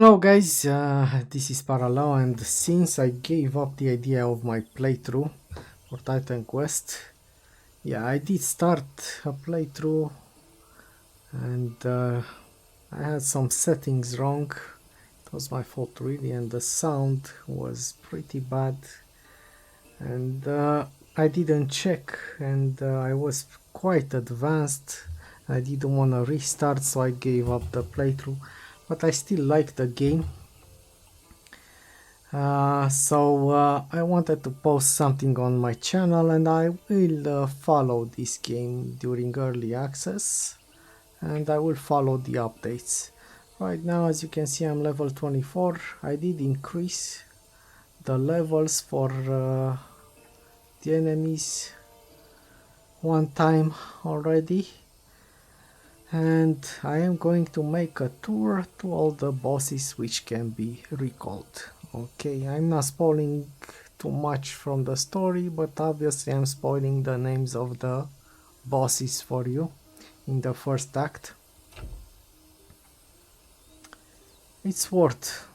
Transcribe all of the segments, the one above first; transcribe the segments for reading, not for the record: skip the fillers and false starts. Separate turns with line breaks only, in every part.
Hello guys, this is Paraleo, and since I gave up the idea of my playthrough for Titan Quest, yeah, I did start a playthrough and I had some settings wrong. It was my fault really, and the sound was pretty bad, and I didn't check, and I was quite advanced. I didn't want to restart, so I gave up the playthrough, but I still like the game. I wanted to post something on my channel, and I will follow this game during early access, and I will follow the updates. Right now, as you can see, I'm level 24. I did increase the levels for the enemies one time already, and I am going to make a tour to all the bosses which can be recalled. Okay, I'm not spoiling too much from the story, but obviously I'm spoiling the names of the bosses for you in the first act. It's worth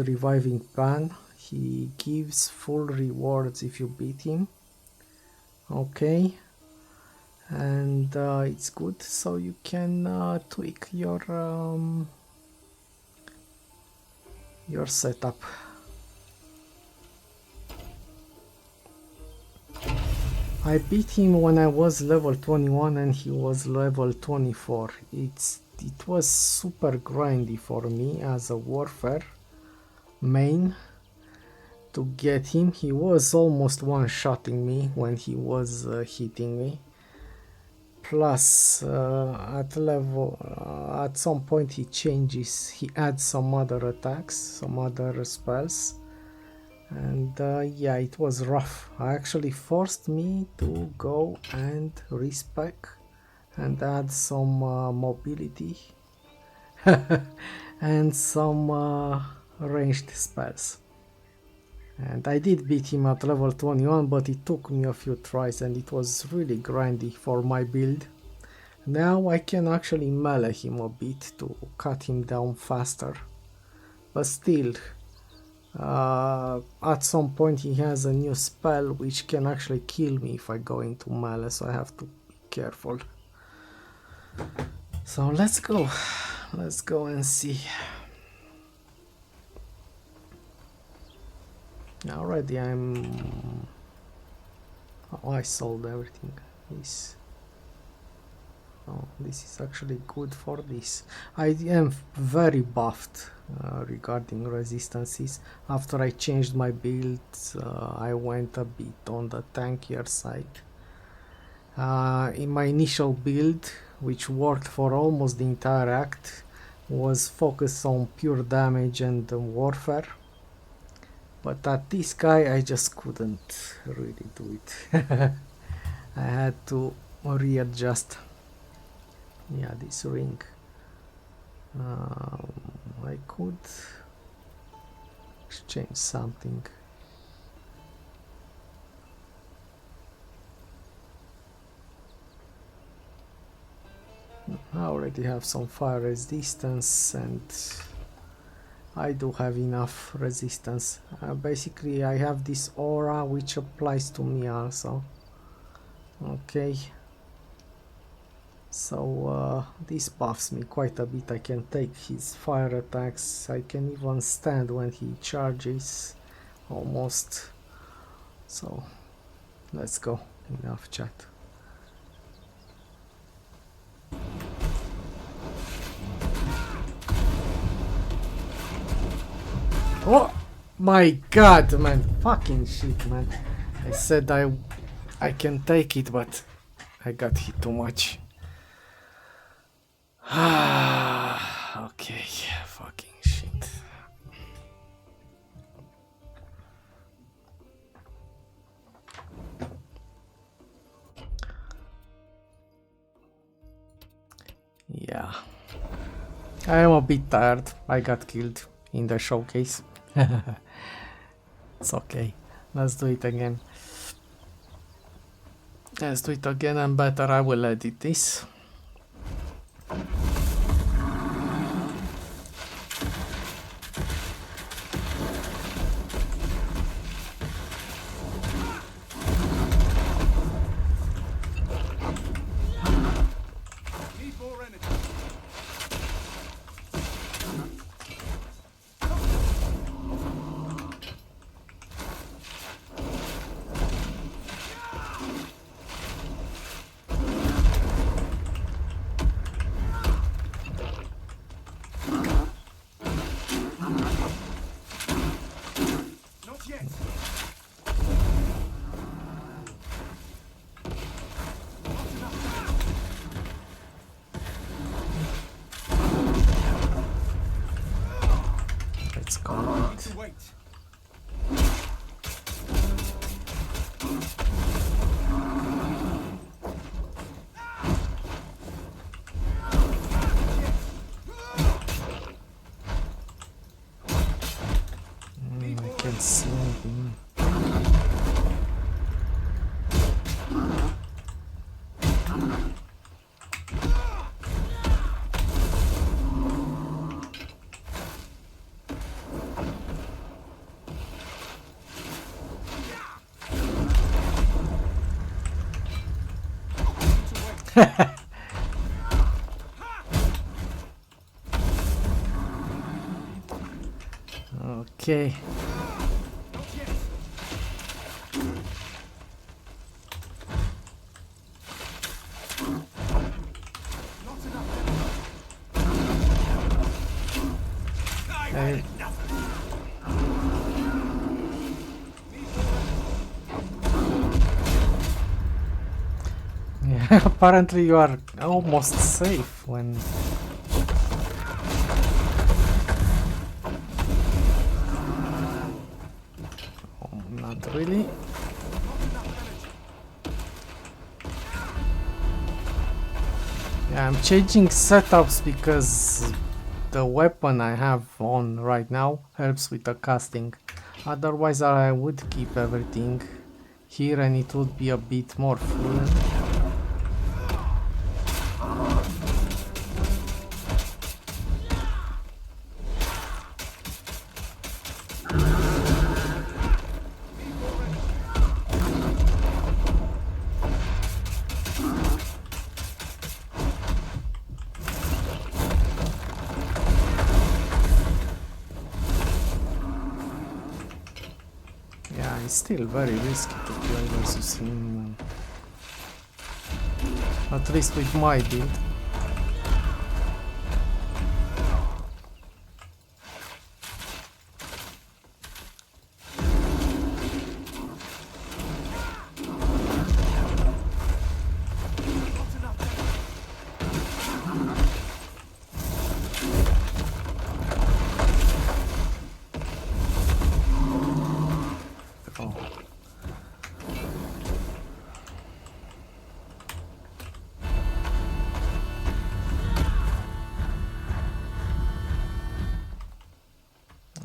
reviving Pan. He gives full rewards if you beat him. Okay, and it's good, so you can tweak your setup. I beat him when I was level 21 and he was level 24. It was super grindy for me as a warfare main to get him. He was almost one-shotting me when he was hitting me. Plus, at some point he adds some other attacks, some other spells, and yeah, it was rough. Actually forced me to go and respec and add some mobility and some ranged spells. And I did beat him at level 21, but it took me a few tries and it was really grindy for my build. Now I can actually melee him a bit to cut him down faster, but still, at some point he has a new spell which can actually kill me if I go into melee, so I have to be careful. So let's go and see. Already I sold everything. This is actually good for this. I am very buffed regarding resistances. After I changed my build, I went a bit on the tankier side. In my initial build, which worked for almost the entire act, was focused on pure damage and warfare. But at this guy I just couldn't really do it. I had to readjust. Yeah, this ring. I could exchange something. I already have some fire resistance and I do have enough resistance. Basically I have this aura which applies to me also. Okay. So this buffs me quite a bit. I can take his fire attacks. I can even stand when he charges almost. So let's go. Enough chat. Oh my god, man. Fucking shit, man. I said I can take it, but I got hit too much. Okay, fucking shit. Yeah. I am a bit tired. I got killed in the showcase. It's okay. Let's do it again. Let's do it again, and better I will edit this. let's go with it. I can't see anything. Okay. Hey. Yeah, apparently you are almost safe when not really. Yeah, I'm changing setups because the weapon I have on right now helps with the casting. Otherwise I would keep everything here and it would be a bit more fluent. Yeah, it's still very risky to play versus him, at least with my build.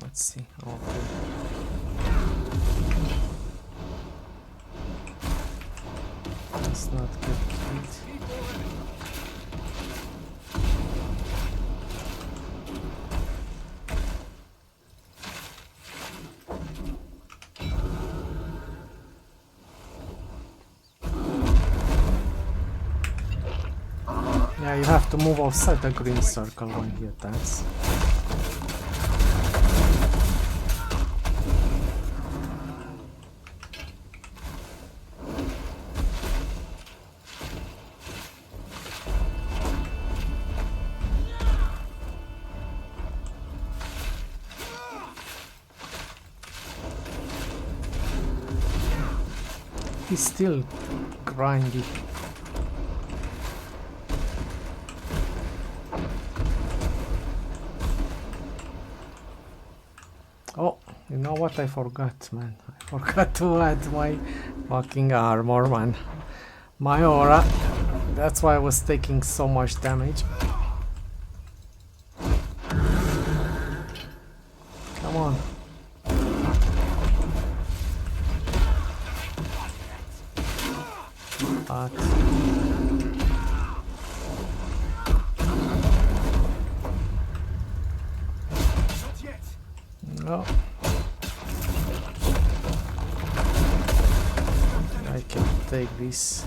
Let's see. Okay. Let's not get killed. Yeah, you have to move outside the green circle when he attacks. He's still grindy. Oh, you know what I forgot, man? I forgot to add my fucking armor, man. My aura. That's why I was taking so much damage. Come on. But no. I can take this.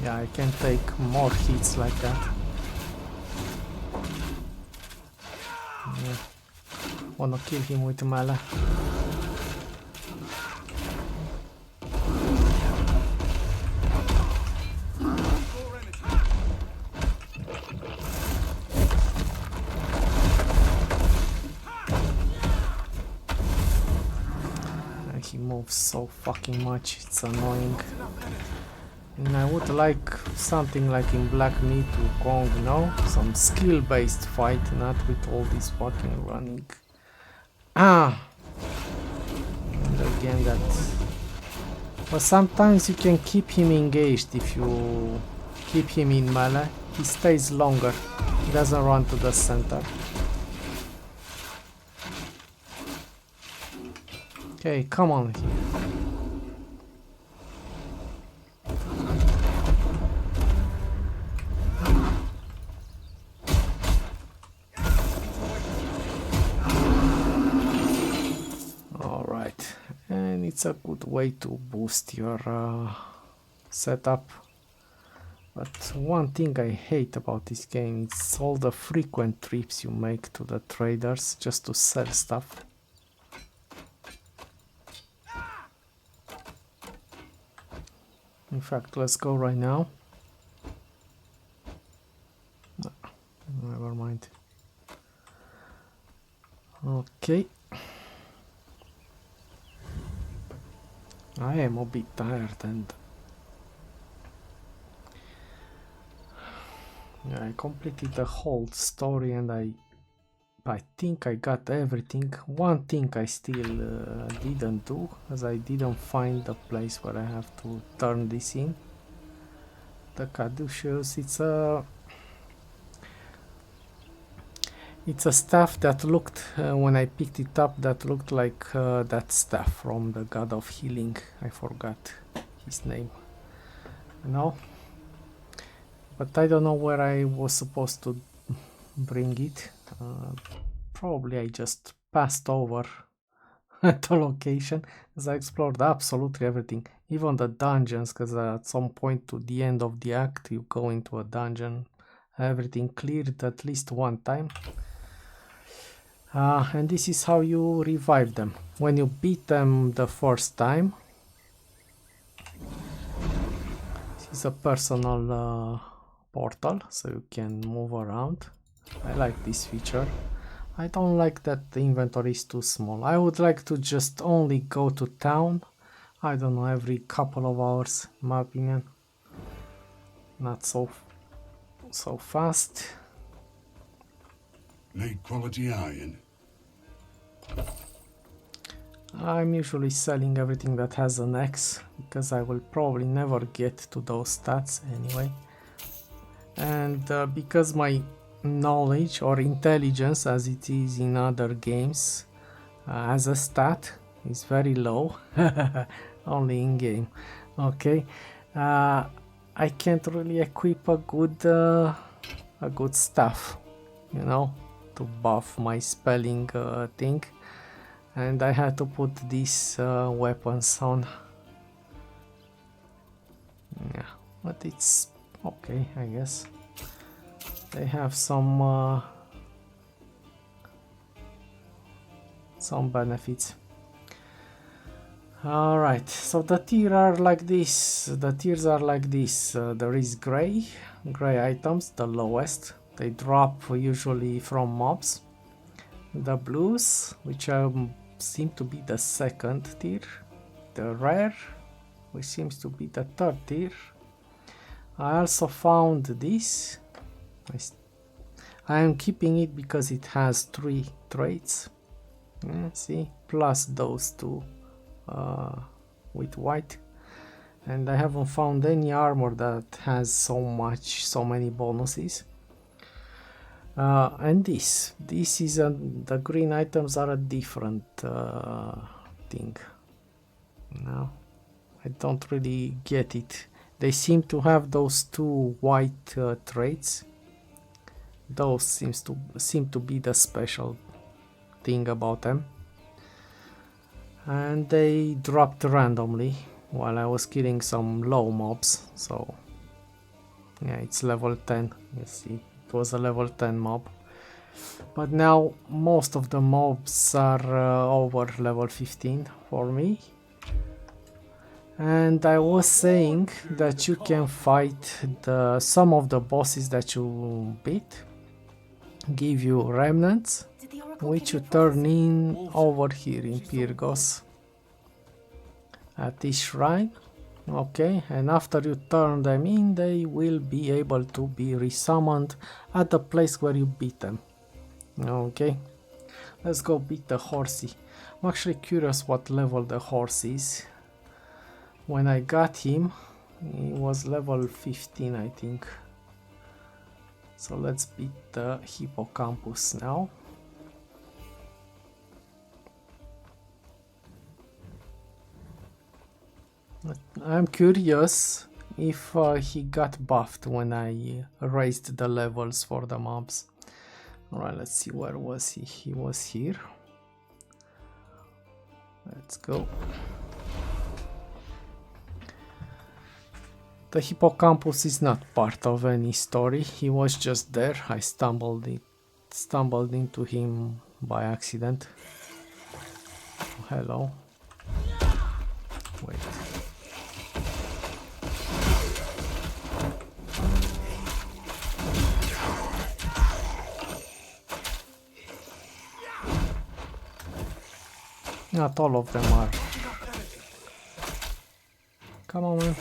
Yeah, I can take more hits like that. Yeah. Wanna kill him with melee. moves so fucking much, it's annoying. And I would like something like in Black Meat to Kong, no? Some skill-based fight, not with all this fucking running. Ah! And again that... But sometimes you can keep him engaged if you keep him in melee. He stays longer. He doesn't run to the center. Okay, come on here. Alright, and it's a good way to boost your setup. But one thing I hate about this game is all the frequent trips you make to the traders just to sell stuff. In fact, let's go right now. No, never mind. Okay. I am a bit tired and yeah, I completed the whole story and I think I got everything. One thing I still didn't do, as I didn't find the place where I have to turn this in. The caduceus, it's a staff that looked, when I picked it up, that looked like that staff from the God of Healing. I forgot his name. No? But I don't know where I was supposed to bring it. Probably I just passed over the location as I explored absolutely everything, even the dungeons, because at some point to the end of the act you go into a dungeon. Everything cleared at least one time. And this is how you revive them. When you beat them the first time, this is a personal portal, so you can move around. I like this feature. I don't like that the inventory is too small. I would like to just only go to town, I don't know, every couple of hours, in my opinion. Not so fast.
Made quality iron.
I'm usually selling everything that has an X, because I will probably never get to those stats anyway. And because my knowledge or intelligence, as it is in other games, as a stat is very low, only in game. Okay, I can't really equip a good staff, you know, to buff my spelling thing, and I had to put these weapons on. Yeah, but it's okay, I guess. They have some benefits. Alright, so the tiers are like this. There is gray items, the lowest. They drop usually from mobs. The blues, which seem to be the second tier. The rare, which seems to be the third tier. I also found this. I am keeping it because it has 3 traits. Yeah, see, plus those 2 with white. And I haven't found any armor that has so many bonuses. And this is the green items are a different thing. No, I don't really get it. They seem to have those 2 white traits. Those seem to be the special thing about them. And they dropped randomly while I was killing some low mobs. So yeah, it's level 10. You see, it was a level 10 mob. But now most of the mobs are over level 15 for me. And I was saying that you can fight some of the bosses that you beat, give you remnants, which you turn in over here in Pyrgos. at this shrine. Okay, and after you turn them in, they will be able to be resummoned at the place where you beat them. Okay, let's go beat the horsey. I'm actually curious what level the horse is. When I got him, he was level 15, I think. So let's beat the hippocampus now. I'm curious if he got buffed when I raised the levels for the mobs. Alright, let's see, where was he? He was here. Let's go. The hippocampus is not part of any story. He was just there. I stumbled into him by accident. Hello. Wait. Not all of them are. Come on, man.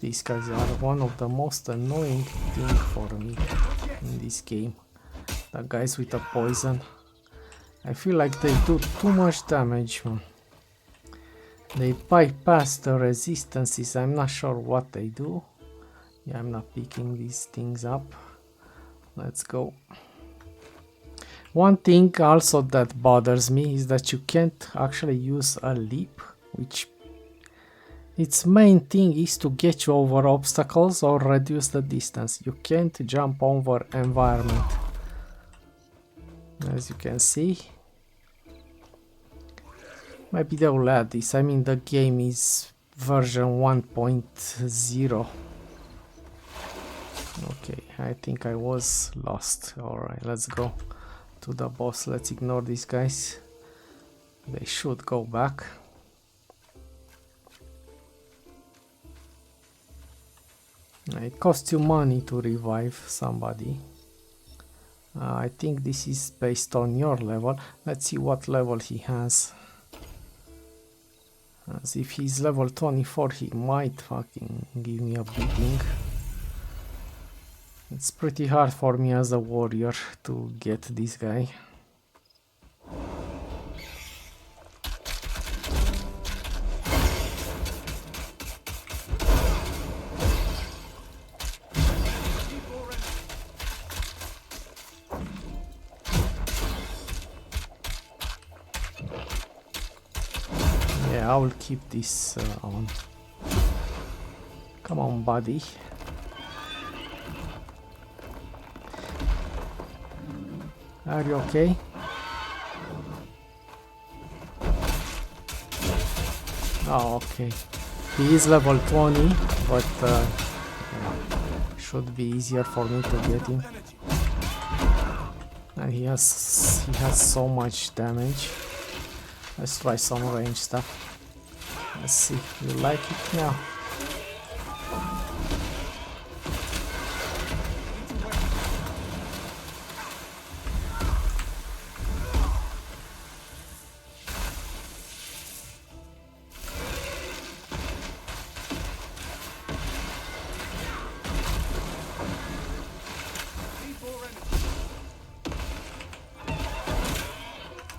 These guys are one of the most annoying things for me in this game. The guys with the poison. I feel like they do too much damage, man. They bypass the resistances. I'm not sure what they do. Yeah, I'm not picking these things up. Let's go. One thing also that bothers me is that you can't actually use a leap, which its main thing is to get you over obstacles or reduce the distance. You can't jump over environment. As you can see. Maybe they will add this. I mean, the game is version 1.0. Okay, I think I was lost. Alright, let's go to the boss. Let's ignore these guys. They should go back. It costs you money to revive somebody. I think this is based on your level. Let's see what level he has. As if he's level 24, he might fucking give me a beating. It's pretty hard for me as a warrior to get this guy. I will keep this on. Come on, buddy. Are you okay? Oh, okay. He is level 20, but should be easier for me to get him. And he has so much damage. Let's try some range stuff. Let's see, you like it now?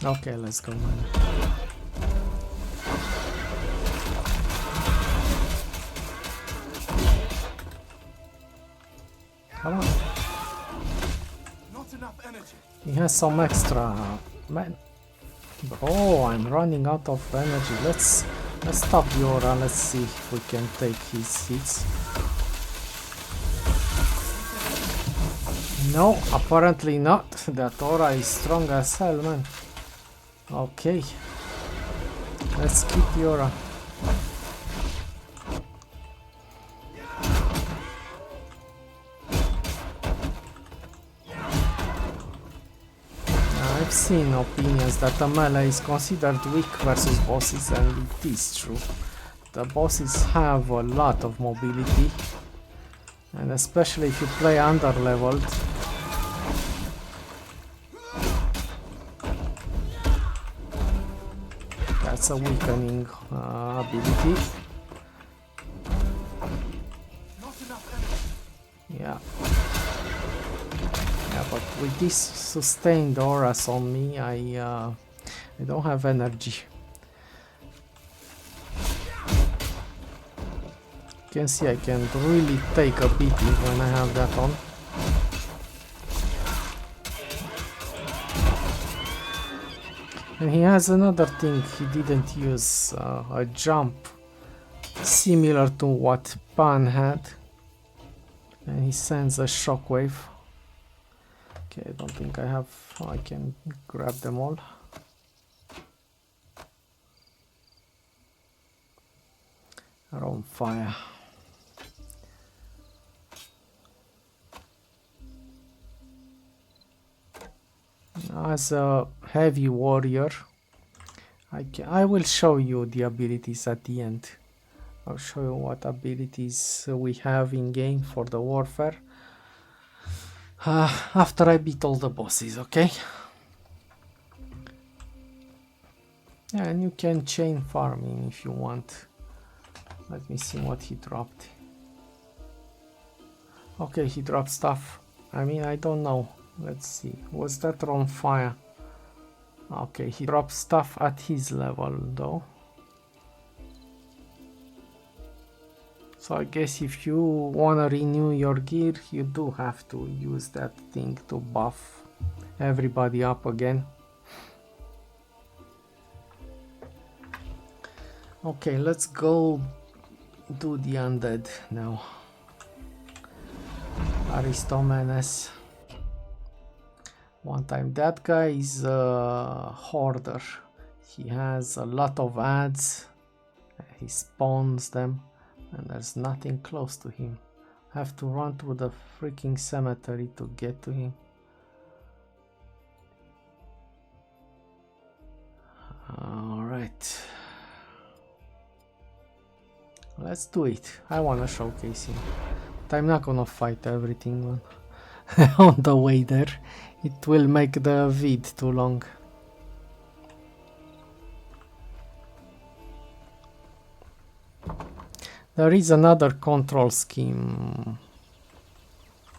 Okay, let's go, man. Come on.
Not enough energy.
He has some extra, man. Oh, I'm running out of energy. Let's stop the aura. Let's see if we can take his hits. No, apparently not. That aura is strong as hell, man. Okay. Let's keep the aura. I've seen opinions that the melee is considered weak versus bosses, and it is true. The bosses have a lot of mobility, and especially if you play under-leveled. That's that's a weakening ability.
Not enough energy.
Yeah. Yeah, but with these sustained auras on me, I don't have energy. You can see I can really take a beating when I have that on. And he has another thing he didn't use, a jump similar to what Pan had. And he sends a shockwave. Okay, I don't think I can grab them all. Are on fire. As a heavy warrior, I will show you the abilities at the end. I'll show you what abilities we have in game for the warfare after I beat all the bosses, okay? Yeah, and you can chain farming if you want. Let me see what he dropped. Okay, he dropped stuff. I mean, I don't know. Let's see. Was that on fire? Okay, he dropped stuff at his level though. So I guess if you wanna renew your gear, you do have to use that thing to buff everybody up again. Okay, let's go do the undead now. Aristomenes. One time, that guy is a hoarder. He has a lot of ads. He spawns them, and there's nothing close to him. Have to run through the freaking cemetery to get to him. Alright. Let's do it. I wanna showcase him. But I'm not gonna fight everything on the way there. It will make the vid too long. There is another control scheme,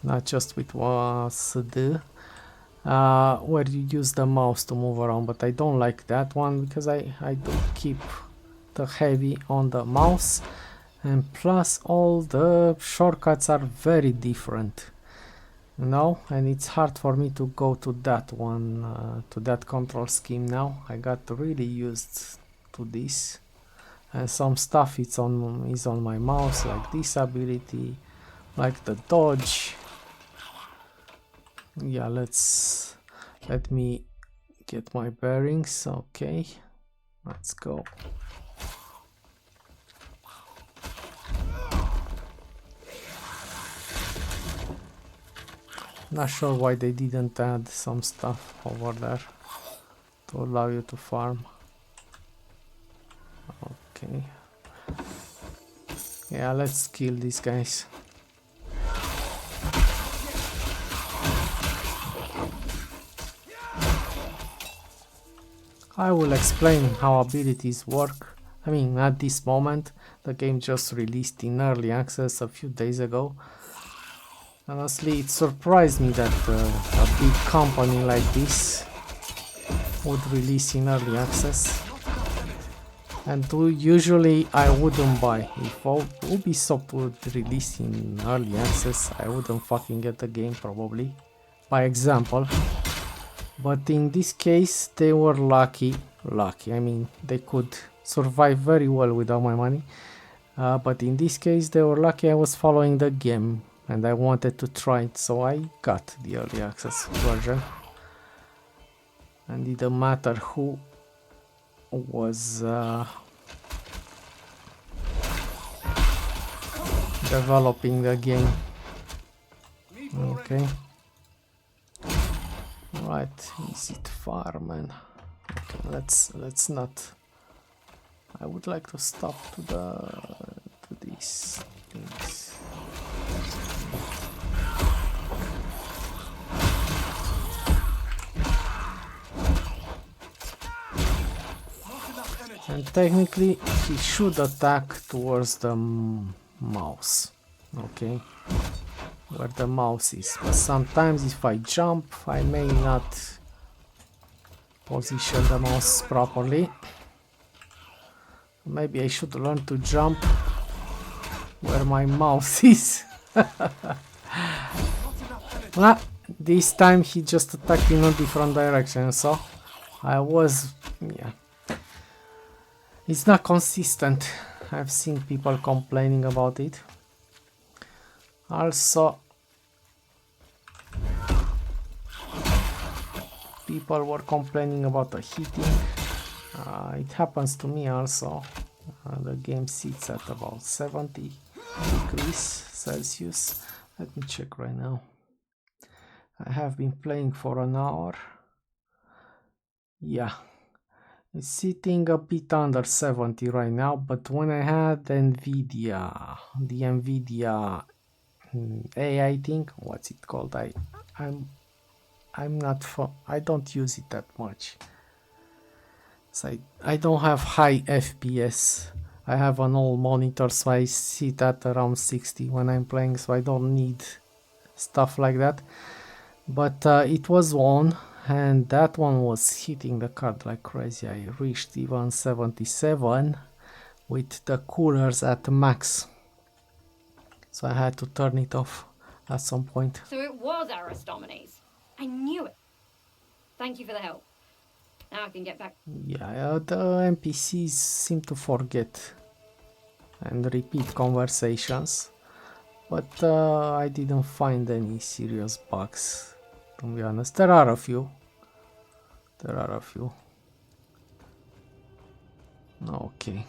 not just with WASD, where you use the mouse to move around, but I don't like that one because I do keep the heavy on the mouse, and plus all the shortcuts are very different. No, and it's hard for me to go to that one, to that control scheme now. I got really used to this, and some stuff is on my mouse, like this ability, like the dodge. Yeah, let me get my bearings. Okay, let's go. Not sure why they didn't add some stuff over there to allow you to farm. Okay. Yeah, let's kill these guys. I will explain how abilities work. I mean, at this moment, the game just released in early access a few days ago. Honestly, it surprised me that a big company like this would release in early access. And usually I wouldn't buy. If Ubisoft would release in early access, I wouldn't fucking get the game probably. By example. But in this case, they were lucky. I mean, they could survive very well without my money. But in this case, they were lucky I was following the game. And I wanted to try it, so I got the early access version. And it didn't matter who was developing the game. Okay. Right, is it farm? And okay, let's not. I would like to stop to these things. And And technically he should attack towards the mouse, okay, where the mouse is. But sometimes if I jump, I may not position the mouse properly. Maybe I should learn to jump where my mouse is. Well, this time he just attacked in a different direction, so I was, yeah. It's not consistent. I've seen people complaining about it. Also, people were complaining about the heating. It happens to me also. The game sits at about 70 degrees Celsius. Let me check right now. I have been playing for an hour. Yeah, it's sitting a bit under 70 right now, but when I had the NVIDIA AI thing, what's it called? I'm not I don't use it that much. So I don't have high FPS. I have an old monitor, so I sit at around 60 when I'm playing, so I don't need stuff like that. But it was on, and that one was hitting the card like crazy. I reached even 77 with the coolers at max, so I had to turn it off at some point.
So it was Aristomenes. I knew it. Thank you for the help. Now I can get back.
Yeah, the NPCs seem to forget and repeat conversations, but I didn't find any serious bugs, to be honest. There are a few. Okay.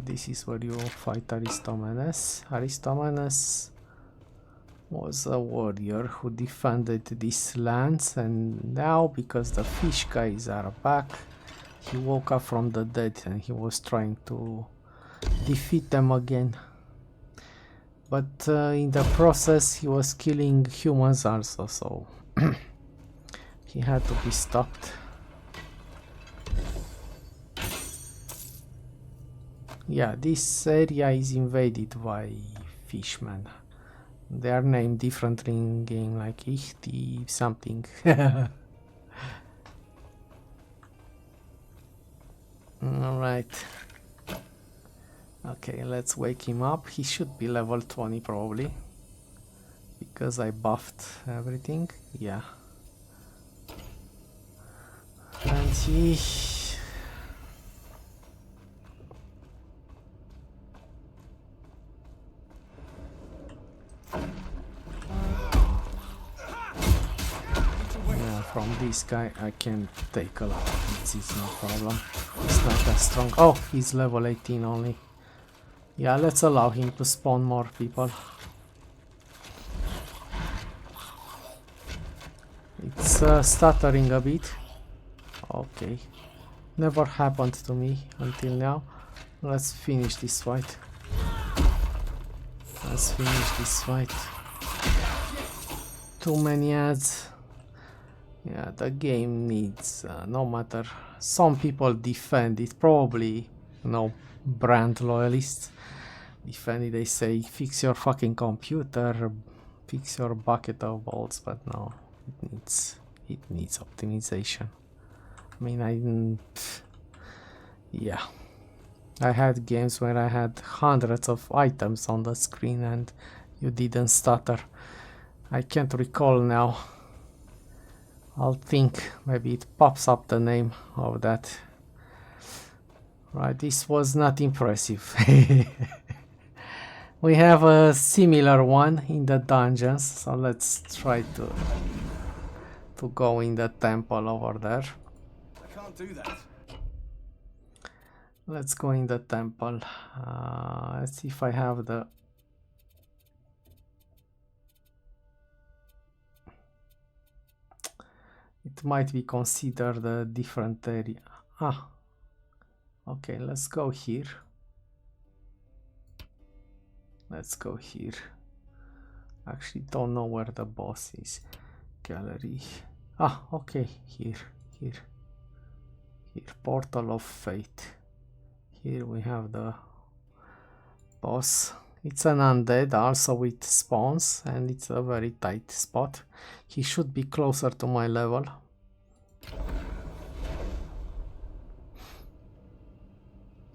This is where you fight Aristomenes. Aristomenes was a warrior who defended these lands, and now because the fish guys are back, he woke up from the dead and he was trying to defeat them again. But in the process he was killing humans also, so he had to be stopped. Yeah, this area is invaded by fishmen. They are named differently in game, like Ichti something. Alright. Okay, let's wake him up. He should be level 20 probably, because I buffed everything. Yeah. And he... from this guy I can take a lot of hits, it's no problem. He's not that strong. Oh, he's level 18 only. Yeah, let's allow him to spawn more people. It's stuttering a bit. Okay. Never happened to me until now. Let's finish this fight. Too many ads. Yeah, the game needs, no matter, some people defend it, probably, you know, brand loyalists defend it, they say fix your fucking computer, fix your bucket of balls, but no, it needs optimization. I mean, yeah, I had games where I had hundreds of items on the screen and you didn't stutter. I can't recall now. I'll think, maybe it pops up the name of that. Right, this was not impressive. We have a similar one in the dungeons, so let's try to go in the temple over there.
I can't do that.
Let's go in the temple. Let's see if I have the... It might be considered a different area. Ah, okay, let's go here. Let's go here. Actually don't know where the boss is. Gallery. Ah, okay, here. Portal of Fate. Here we have the boss. It's an undead, also with spawns, and it's a very tight spot. He should be closer to my level.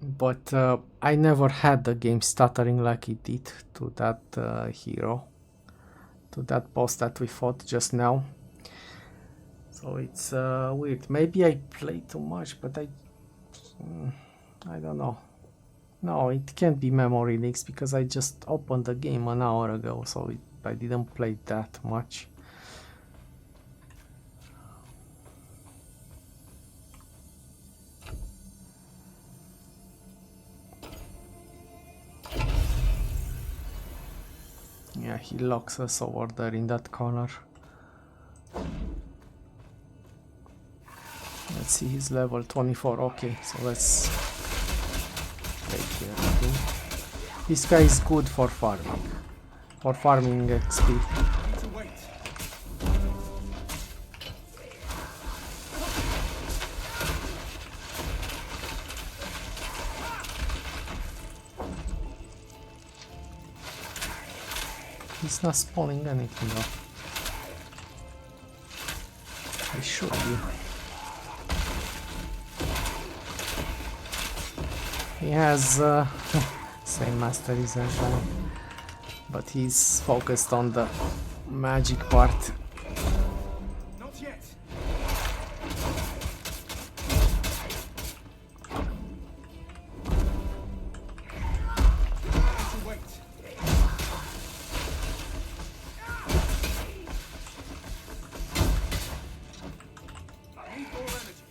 But I never had the game stuttering like it did to that hero, to that boss that we fought just now. So it's weird. Maybe I played too much, but I don't know. No, it can't be memory leaks because I just opened the game an hour ago, so I didn't play that much. Yeah, he locks us over there in that corner. Let's see, he's level 24. Okay, so let's take care of him. This guy is good for farming. For farming XP. He's not spawning anything though. He should be. He has same masteries as I, but he's focused on the magic part.
Not yet. Wait. I need more energy.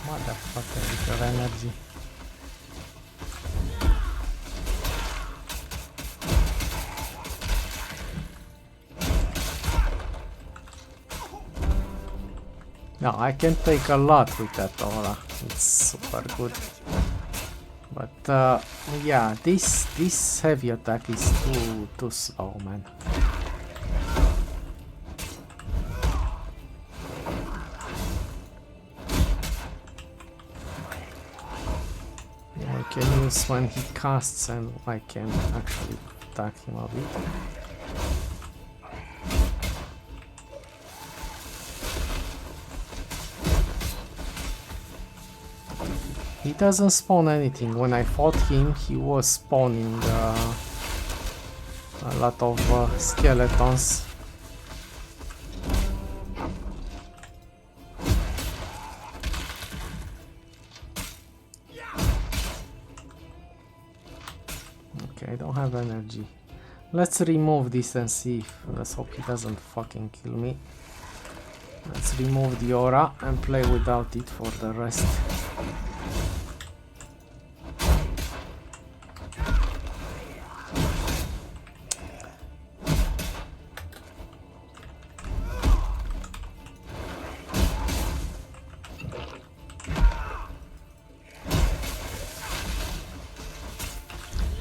Motherfucker with your energy. No, I can take a lot with that aura. It's super good. But yeah, this heavy attack is too slow, man. I can use when he casts, and I can actually attack him a bit. He doesn't spawn anything. When I fought him, he was spawning a lot of skeletons. Okay, I don't have energy. Let's remove this and see if... Let's hope he doesn't fucking kill me. Let's remove the aura and play without it for the rest.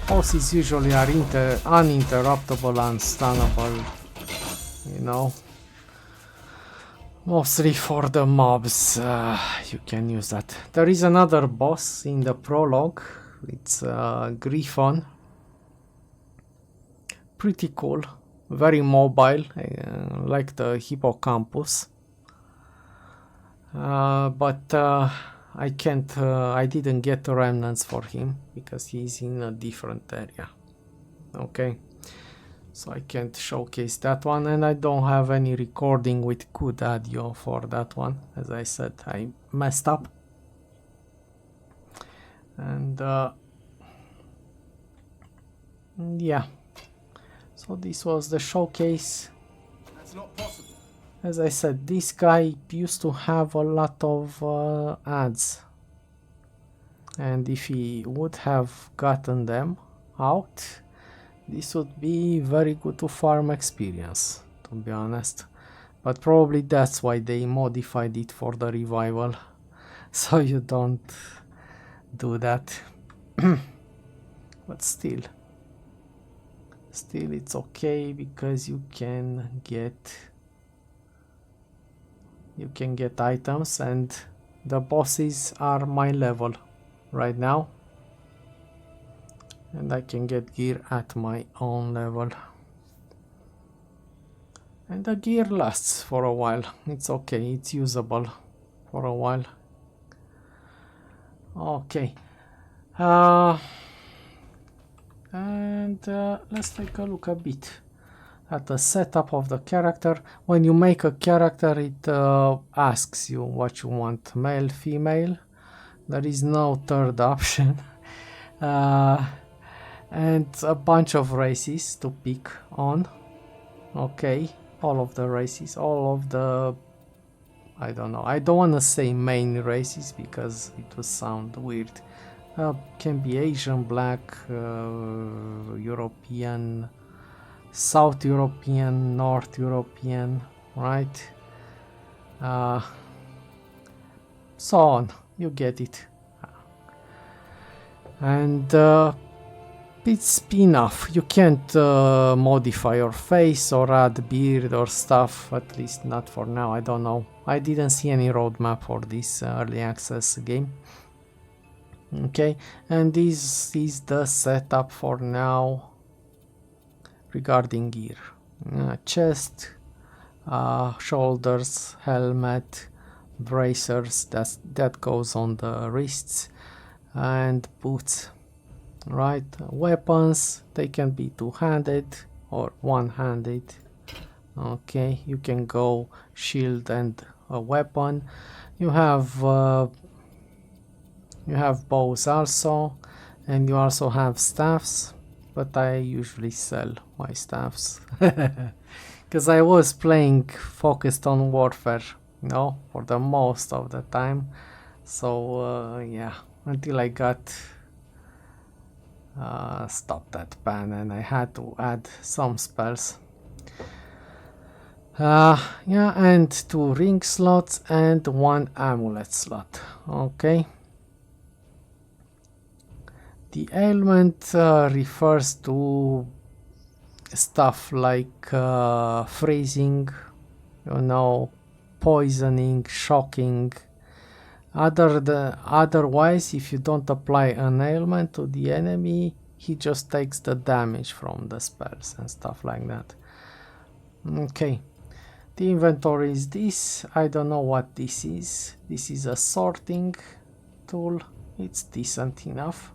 Bosses usually are uninterruptible and stunnable, you know. Mostly for the mobs, you can use that. There is another boss in the prologue. It's Griffon. Pretty cool, very mobile, like the hippocampus. But I didn't get the remnants for him because he's in a different area. Okay, so I can't showcase that one, and I don't have any recording with good audio for that one. As I said, I messed up. And yeah, so this was the showcase.
That's not possible.
As I said, this guy used to have a lot of ads, and if he would have gotten them out, this would be very good to farm experience, to be honest. But probably that's why they modified it for the revival, so you don't do that. But still still it's okay because you can get items, and the bosses are my level right now, and I can get gear at my own level, and the gear lasts for a while. It's okay, it's usable for a while. Okay, and let's take a look a bit at the setup of the character. When you make a character, it asks you what you want, male, female. There is no third option. And a bunch of races to pick on. Okay, all of the races, all of the, I don't know, I don't want to say main races because it would sound weird. Can be Asian, Black, European, South European, North European, right? So on, you get it. And it's enough. You can't modify your face or add beard or stuff, at least not for now. I don't know. I didn't see any roadmap for this early access game. Okay, and this is the setup for now regarding gear. Chest, shoulders, helmet, bracers, that goes on the wrists, and boots. Right, weapons, they can be two-handed or one-handed. Okay, you can go shield and a weapon. You have bows also, and you also have staffs, but I usually sell my staffs because I was playing focused on warfare, you know, for the most of the time. So yeah, until I got stopped that ban and I had to add some spells. Yeah, and 2 ring slots and 1 amulet slot. Okay. The ailment refers to stuff like freezing, you know, poisoning, shocking. Otherwise, if you don't apply an ailment to the enemy, he just takes the damage from the spells and stuff like that. Okay, the inventory is this. I don't know what this is. This is a sorting tool. It's decent enough.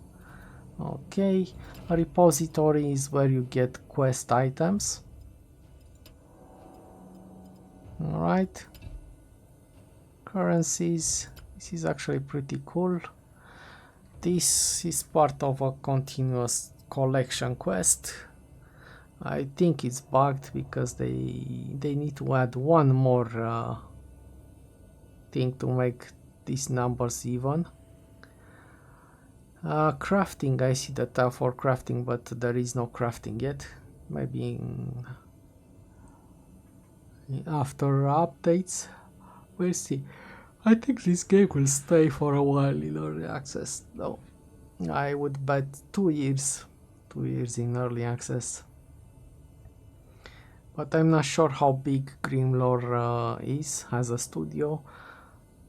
Okay, a repository is where you get quest items. Alright, currencies. This is actually pretty cool. This is part of a continuous collection quest. I think it's bugged because they need to add one more thing to make these numbers even. Crafting, I see the tab for crafting, but there is no crafting yet. Maybe after updates, we'll see. I think this game will stay for a while in early access, though. I would bet 2 years. 2 years in early access. But I'm not sure how big Grimlore is as a studio.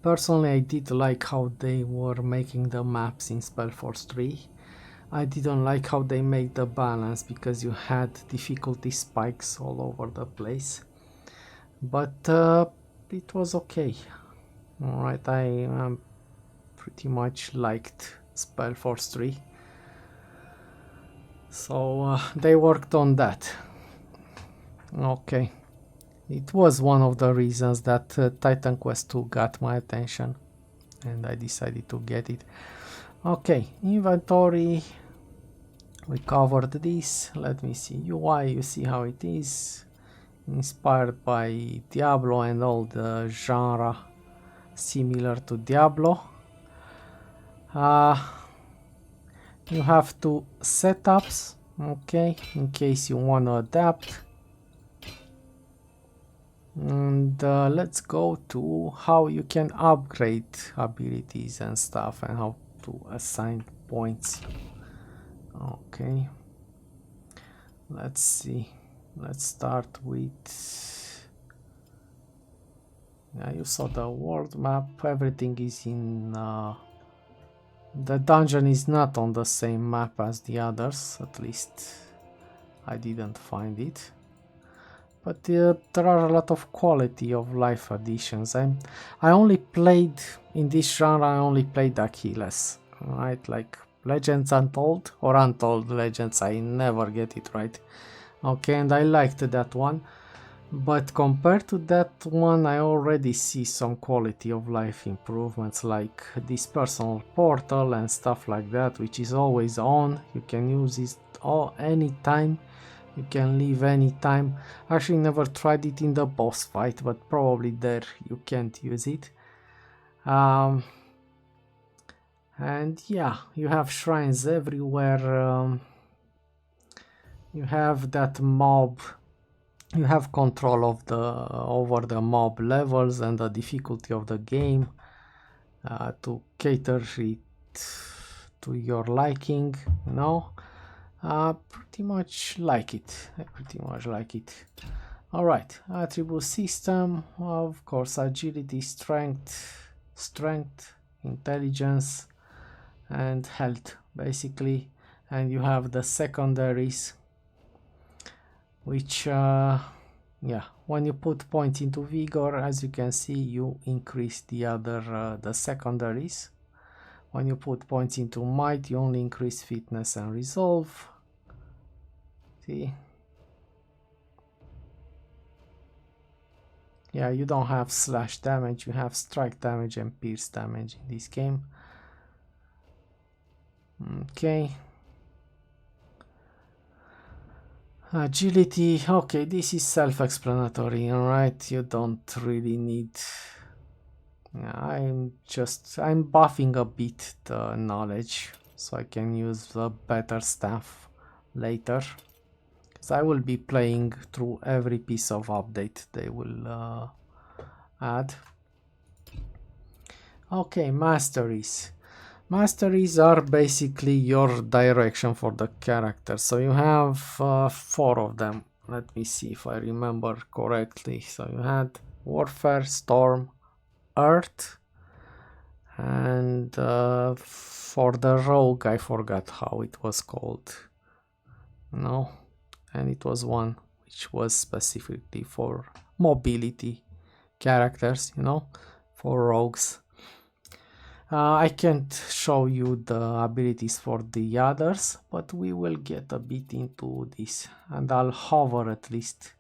Personally, I did like how they were making the maps in Spellforce 3. I didn't like how they made the balance because you had difficulty spikes all over the place. But it was okay. Alright, I pretty much liked Spellforce 3. So they worked on that. Okay. It was one of the reasons that Titan Quest 2 got my attention and I decided to get it. Okay, inventory, we covered this. Let me see, UI, you see how it is, inspired by Diablo and all the genre similar to Diablo. You have 2 setups, okay, in case you want to adapt. And let's go to how you can upgrade abilities and stuff and how to assign points. Okay, Let's see. Let's start with... Yeah, you saw the world map. Everything is in... The dungeon is not on the same map as the others, at least I didn't find it. But there are a lot of quality of life additions. I only played, in this genre, I only played Achilles, right? Like Legends Untold or Untold Legends, I never get it right. Okay, and I liked that one. But compared to that one, I already see some quality of life improvements, like this personal portal and stuff like that, which is always on. You can use it anytime. You can leave anytime. Actually never tried it in the boss fight, but probably there you can't use it. And yeah, you have shrines everywhere. You have that mob. You have control of over the mob levels and the difficulty of the game to cater it to your liking, you know. Pretty much like it. I pretty much like it. Alright, attribute system, of course, agility, strength, intelligence, and health, basically. And you have the secondaries, which, yeah, when you put points into vigor, as you can see, you increase the secondaries. When you put points into might, you only increase fitness and resolve. See? Yeah, you don't have slash damage, you have strike damage and pierce damage in this game. Okay. Agility, okay, this is self-explanatory, alright? You don't really need... Yeah, I'm buffing a bit the knowledge, so I can use the better stuff later. Because I will be playing through every piece of update they will add. Okay, masteries. Masteries are basically your direction for the character. So you have 4 of them. Let me see if I remember correctly. So you had Warfare, Storm, Earth, and for the Rogue I forgot how it was called. No, and it was one which was specifically for mobility characters, you know, for rogues. I can't show you the abilities for the others, but we will get a bit into this, and I'll hover at least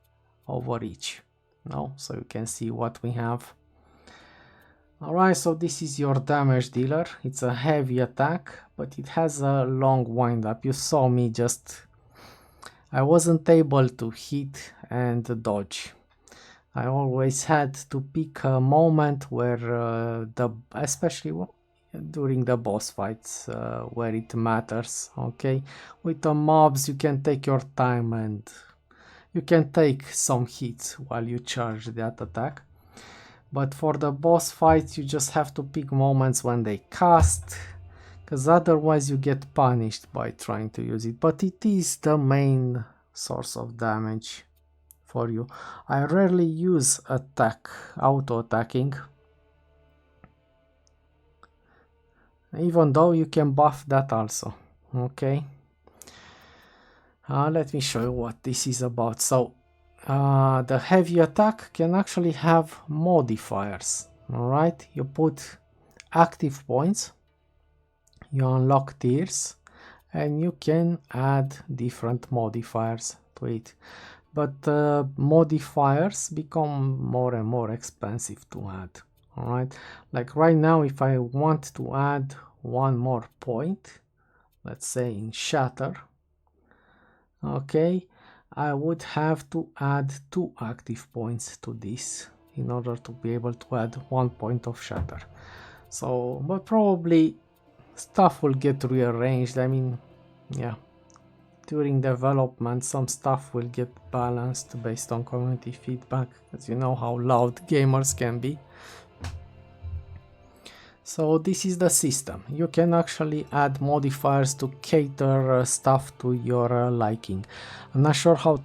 over each, no, so you can see what we have. Alright, so this is your damage dealer. It's a heavy attack, but it has a long wind up. You saw me I wasn't able to hit and dodge. I always had to pick a moment where especially during the boss fights, where it matters. Okay, with the mobs you can take your time and you can take some hits while you charge that attack. But for the boss fights you just have to pick moments when they cast, because otherwise you get punished by trying to use it. But it is the main source of damage for you. I rarely use auto attacking, even though you can buff that also. Okay, let me show you what this is about. So the heavy attack can actually have modifiers. Alright, you put active points, you unlock tiers, and you can add different modifiers to it. But modifiers become more and more expensive to add. Alright, like right now, if I want to add one more point, let's say in shatter, okay, I would have to add 2 active points to this in order to be able to add 1 point of shatter. So, but probably stuff will get rearranged. I mean, yeah, during development some stuff will get balanced based on community feedback, because you know how loud gamers can be. So this is the system. You can actually add modifiers to cater stuff to your liking. I'm not sure how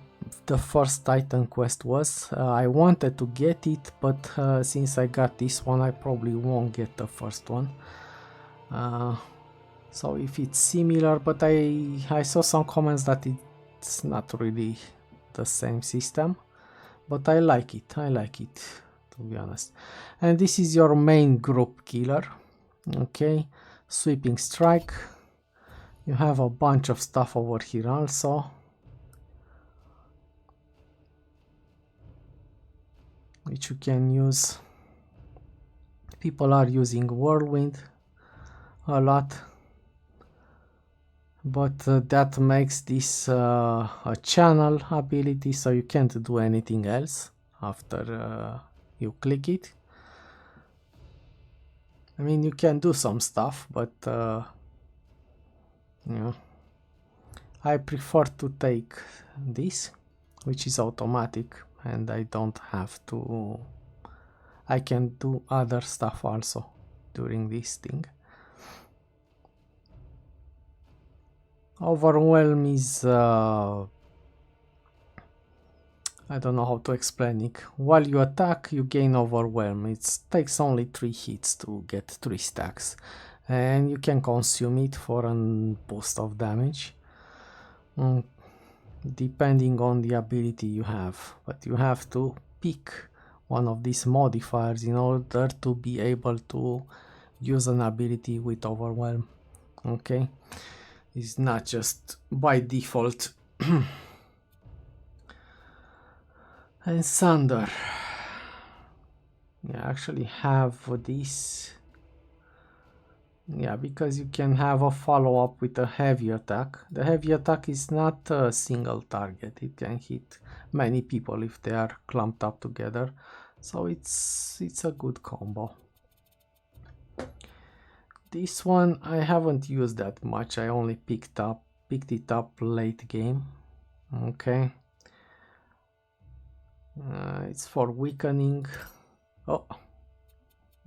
the first Titan quest was. I wanted to get it, but since I got this one, I probably won't get the first one. So if it's similar, but I saw some comments that it's not really the same system, but I like it, to be honest. And this is your main group killer. Okay, sweeping strike. You have a bunch of stuff over here also, which you can use. People are using whirlwind a lot, but that makes this a channel ability, so you can't do anything else after you click it. I mean, you can do some stuff, but you know, I prefer to take this, which is automatic, and I don't have to. I can do other stuff also during this thing. Overwhelm is I don't know how to explain it. While you attack, you gain overwhelm. It takes only 3 hits to get 3 stacks, and you can consume it for a boost of damage, depending on the ability you have. But you have to pick one of these modifiers in order to be able to use an ability with overwhelm. Okay, it's not just by default. And Thunder. Yeah, actually have this. Yeah, because you can have a follow-up with a heavy attack. The heavy attack is not a single target. It can hit many people if they are clumped up together. So it's a good combo. This one I haven't used that much. I only picked it up late game. Okay. It's for weakening. Oh,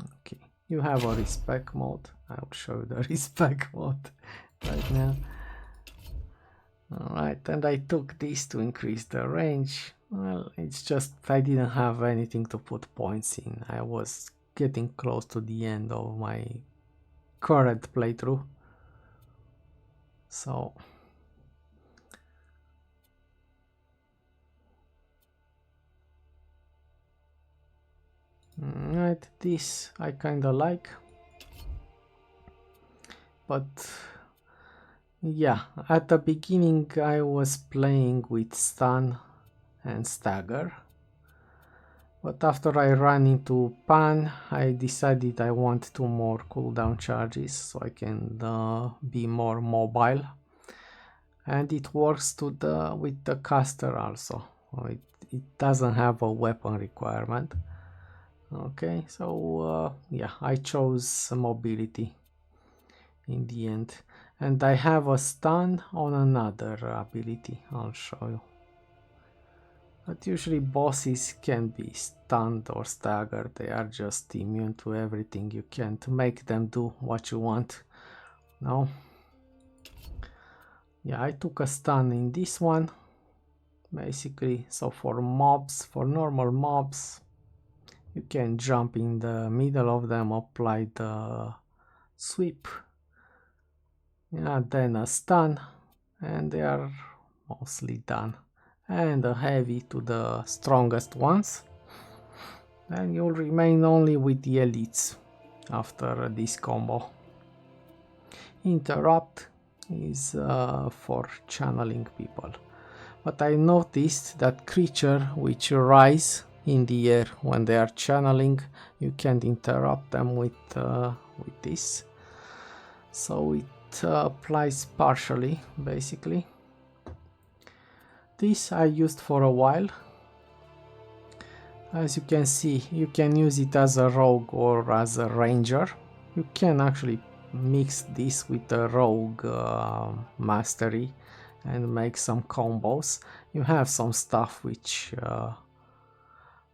okay. You have a respec mode. I'll show you the respec mode right now. Alright, and I took this to increase the range. Well, it's just I didn't have anything to put points in. I was getting close to the end of my current playthrough. So right, this I kinda like, but yeah, at the beginning I was playing with stun and stagger, but after I ran into pan, I decided I want 2 more cooldown charges so I can be more mobile, and it works with the caster also. It doesn't have a weapon requirement. Okay, so yeah, I chose mobility in the end, and I have a stun on another ability. I'll show you. But usually bosses can be stunned or staggered. They are just immune to everything. You can't make them do what you want. No. Yeah, I took a stun in this one, basically. So for mobs, for normal mobs, you can jump in the middle of them, apply the sweep, yeah, then a stun, and they are mostly done. And a heavy to the strongest ones, and you'll remain only with the elites after this combo. Interrupt is for channeling people, but I noticed that creature which rise in the air when they are channeling, you can't interrupt them with this, so it applies partially, basically. This I used for a while. As you can see, you can use it as a rogue or as a ranger. You can actually mix this with a rogue mastery and make some combos. You have some stuff which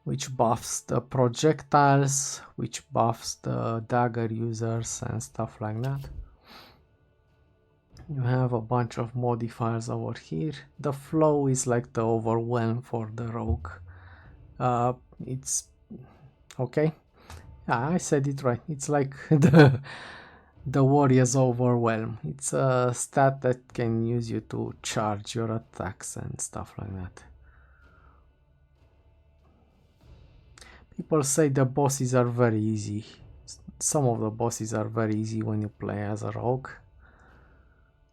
which buffs the projectiles, which buffs the dagger users and stuff like that. You have a bunch of modifiers over here. The flow is like the overwhelm for the rogue. It's okay. Yeah, I said it right. It's like the warrior's overwhelm. It's a stat that can use you to charge your attacks and stuff like that. People say the bosses are very easy. Some of the bosses are very easy when you play as a rogue.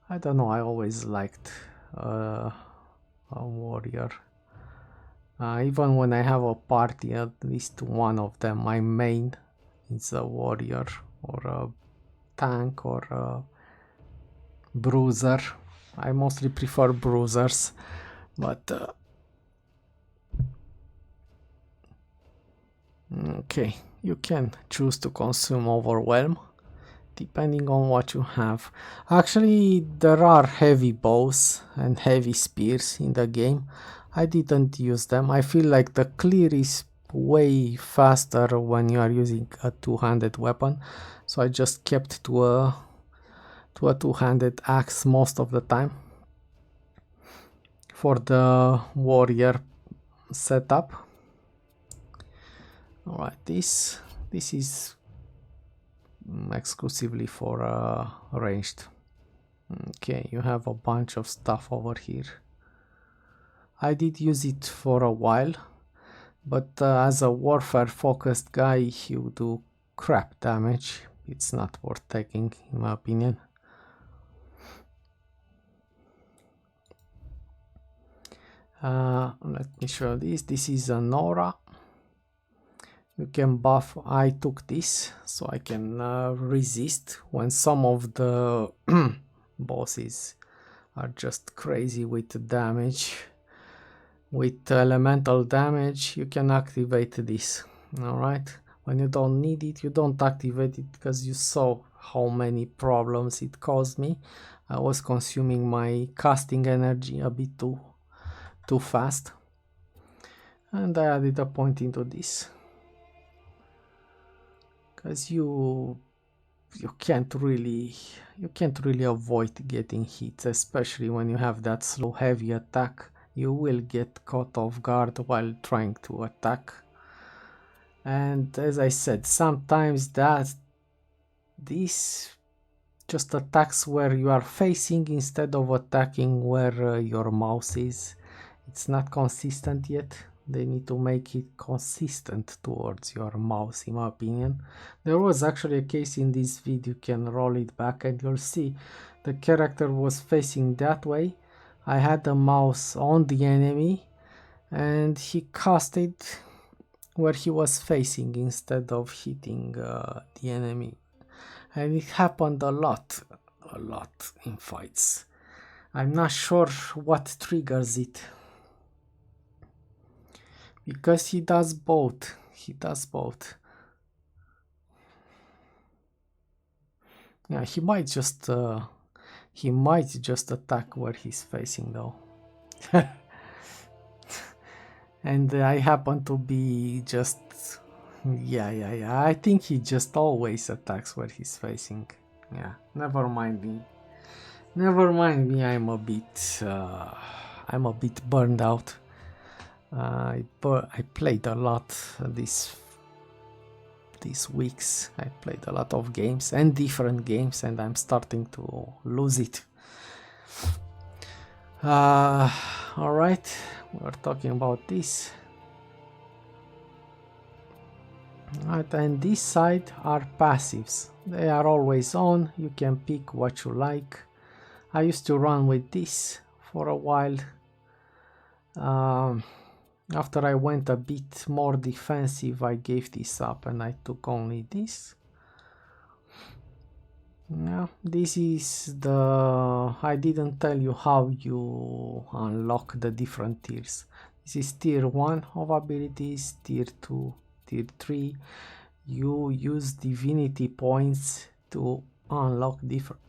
I don't know, I always liked a warrior. Even when I have a party, at least one of them, my main is a warrior or a tank or a bruiser. I mostly prefer bruisers, but okay, you can choose to consume overwhelm depending on what you have. Actually, there are heavy bows and heavy spears in the game. I didn't use them. I feel like the clear is way faster when you are using a two-handed weapon, so I just kept to a two-handed axe most of the time for the warrior setup. Alright, this is exclusively for ranged. Okay, you have a bunch of stuff over here. I did use it for a while, but as a warfare focused guy, you do crap damage. It's not worth taking, in my opinion. Let me show this. This is an aura. You can buff. I took this so I can resist when some of the bosses are just crazy with damage. With elemental damage, you can activate this. Alright, when you don't need it, you don't activate it, because you saw how many problems it caused me. I was consuming my casting energy a bit too fast, and I added a point into this. Because you can't really avoid getting hit, especially when you have that slow heavy attack. You will get caught off guard while trying to attack, and as I said, sometimes this just attacks where you are facing instead of attacking where your mouse is. It's not consistent yet. They need to make it consistent towards your mouse, in my opinion. There was actually a case in this video, you can roll it back and you'll see the character was facing that way. I had the mouse on the enemy and he casted where he was facing instead of hitting the enemy. And it happened a lot in fights. I'm not sure what triggers it. Because he does both. Yeah, he might just attack where he's facing though. And I happen to be just yeah. I think he just always attacks where he's facing. Yeah, never mind me. I'm a bit burned out. I played a lot these weeks. I played a lot of games and different games, and I'm starting to lose it. Alright, we're talking about this. Right, and this side are passives. They are always on. You can pick what you like. I used to run with this for a while. After I went a bit more defensive, I gave this up and I took only this. Yeah, this is the... I didn't tell you how you unlock the different tiers. This is tier 1 of abilities, tier 2, tier 3. You use divinity points to unlock different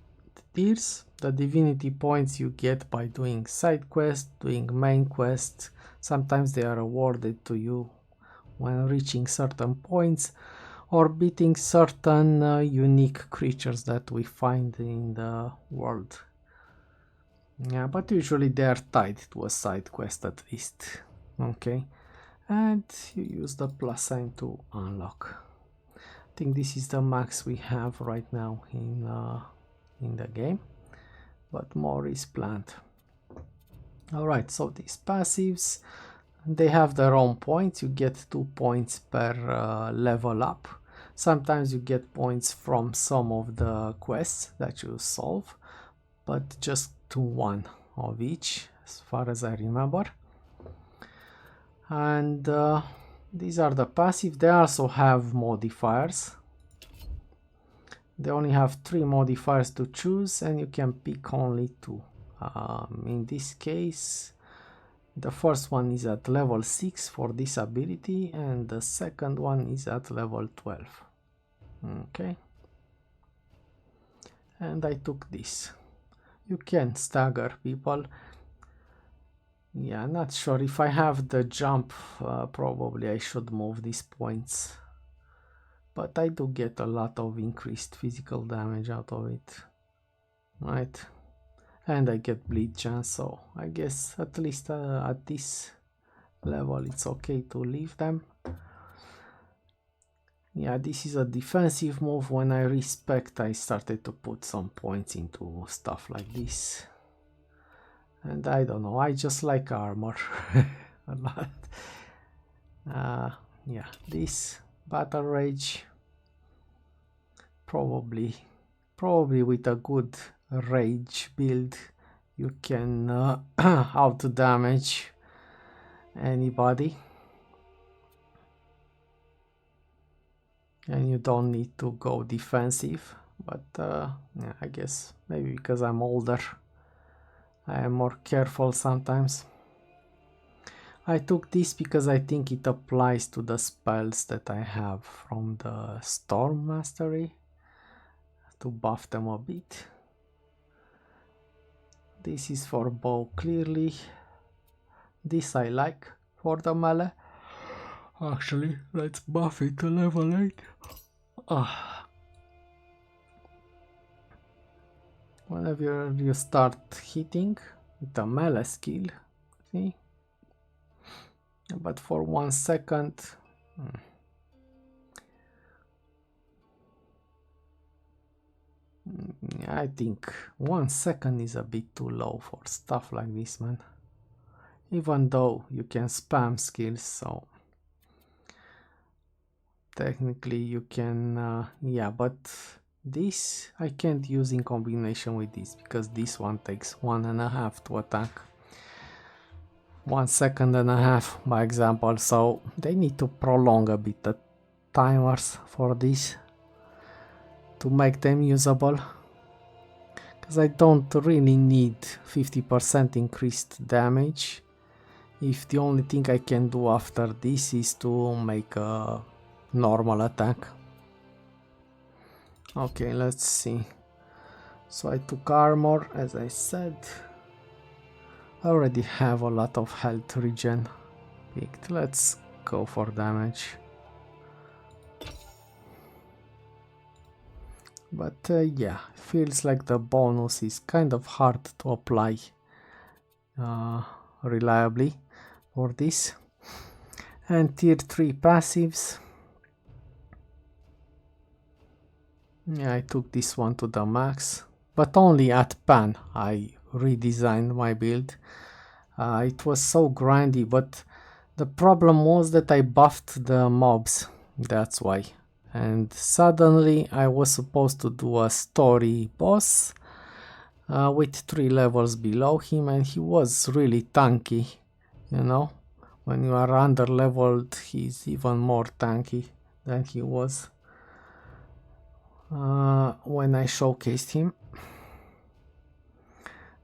tiers. The divinity points you get by doing side quests, doing main quests. Sometimes they are awarded to you when reaching certain points or beating certain unique creatures that we find in the world. Yeah, but usually they are tied to a side quest at least. Okay, and you use the plus sign to unlock. I think this is the max we have right now in the game, but more is planned. Alright, so these passives, they have their own points. You get 2 points per level up. Sometimes you get points from some of the quests that you solve, but just to one of each, as far as I remember. And these are the passive. They also have modifiers. They only have 3 modifiers to choose, and you can pick only 2. In this case, the first one is at level 6 for this ability, and the second one is at level 12. Okay. And I took this. You can stagger people. Yeah, not sure if I have the jump, probably I should move these points. But I do get a lot of increased physical damage out of it. Right. And I get bleed chance, so I guess at least at this level it's okay to leave them. Yeah, this is a defensive move. When I respect, I started to put some points into stuff like this. And I don't know, I just like armor a lot. Yeah, this Battle Rage, probably with a good rage build you can auto damage anybody, and you don't need to go defensive. But yeah, I guess maybe because I'm older I am more careful sometimes. I took this because I think it applies to the spells that I have from the Storm Mastery to buff them a bit. This is for bow clearly. This I like for the melee. Actually, let's buff it to level 8. Whenever you start hitting with a melee skill, see? But for 1 second, I think 1 second is a bit too low for stuff like this, man. Even though you can spam skills, so technically you can, yeah, but this I can't use in combination with this because this one takes 1.5 to attack. 1.5 seconds by example, so they need to prolong a bit the timers for this to make them usable, because I don't really need 50% increased damage if the only thing I can do after this is to make a normal attack. Okay, let's see. So I took armor, as I said. I already have a lot of health regen picked. Let's go for damage. But yeah, feels like the bonus is kind of hard to apply reliably for this. And tier 3 passives. Yeah, I took this one to the max, but only at pan I redesigned my build. It was so grindy, but the problem was that I buffed the mobs, that's why. And suddenly I was supposed to do a story boss with 3 levels below him, and he was really tanky, you know. When you are under leveled, he's even more tanky than he was when I showcased him.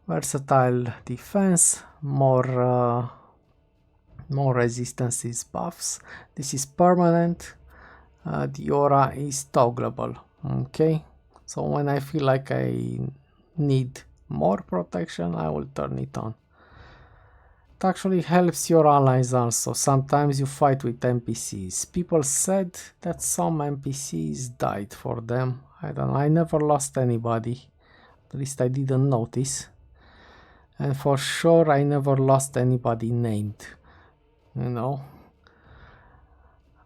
Versatile defense, more resistances buffs. This is permanent. The aura is toggleable. Okay, so when I feel like I need more protection, I will turn it on. It actually helps your allies also. Sometimes you fight with NPCs. People said that some NPCs died for them. I don't know. I never lost anybody. At least I didn't notice. And for sure I never lost anybody named. You know.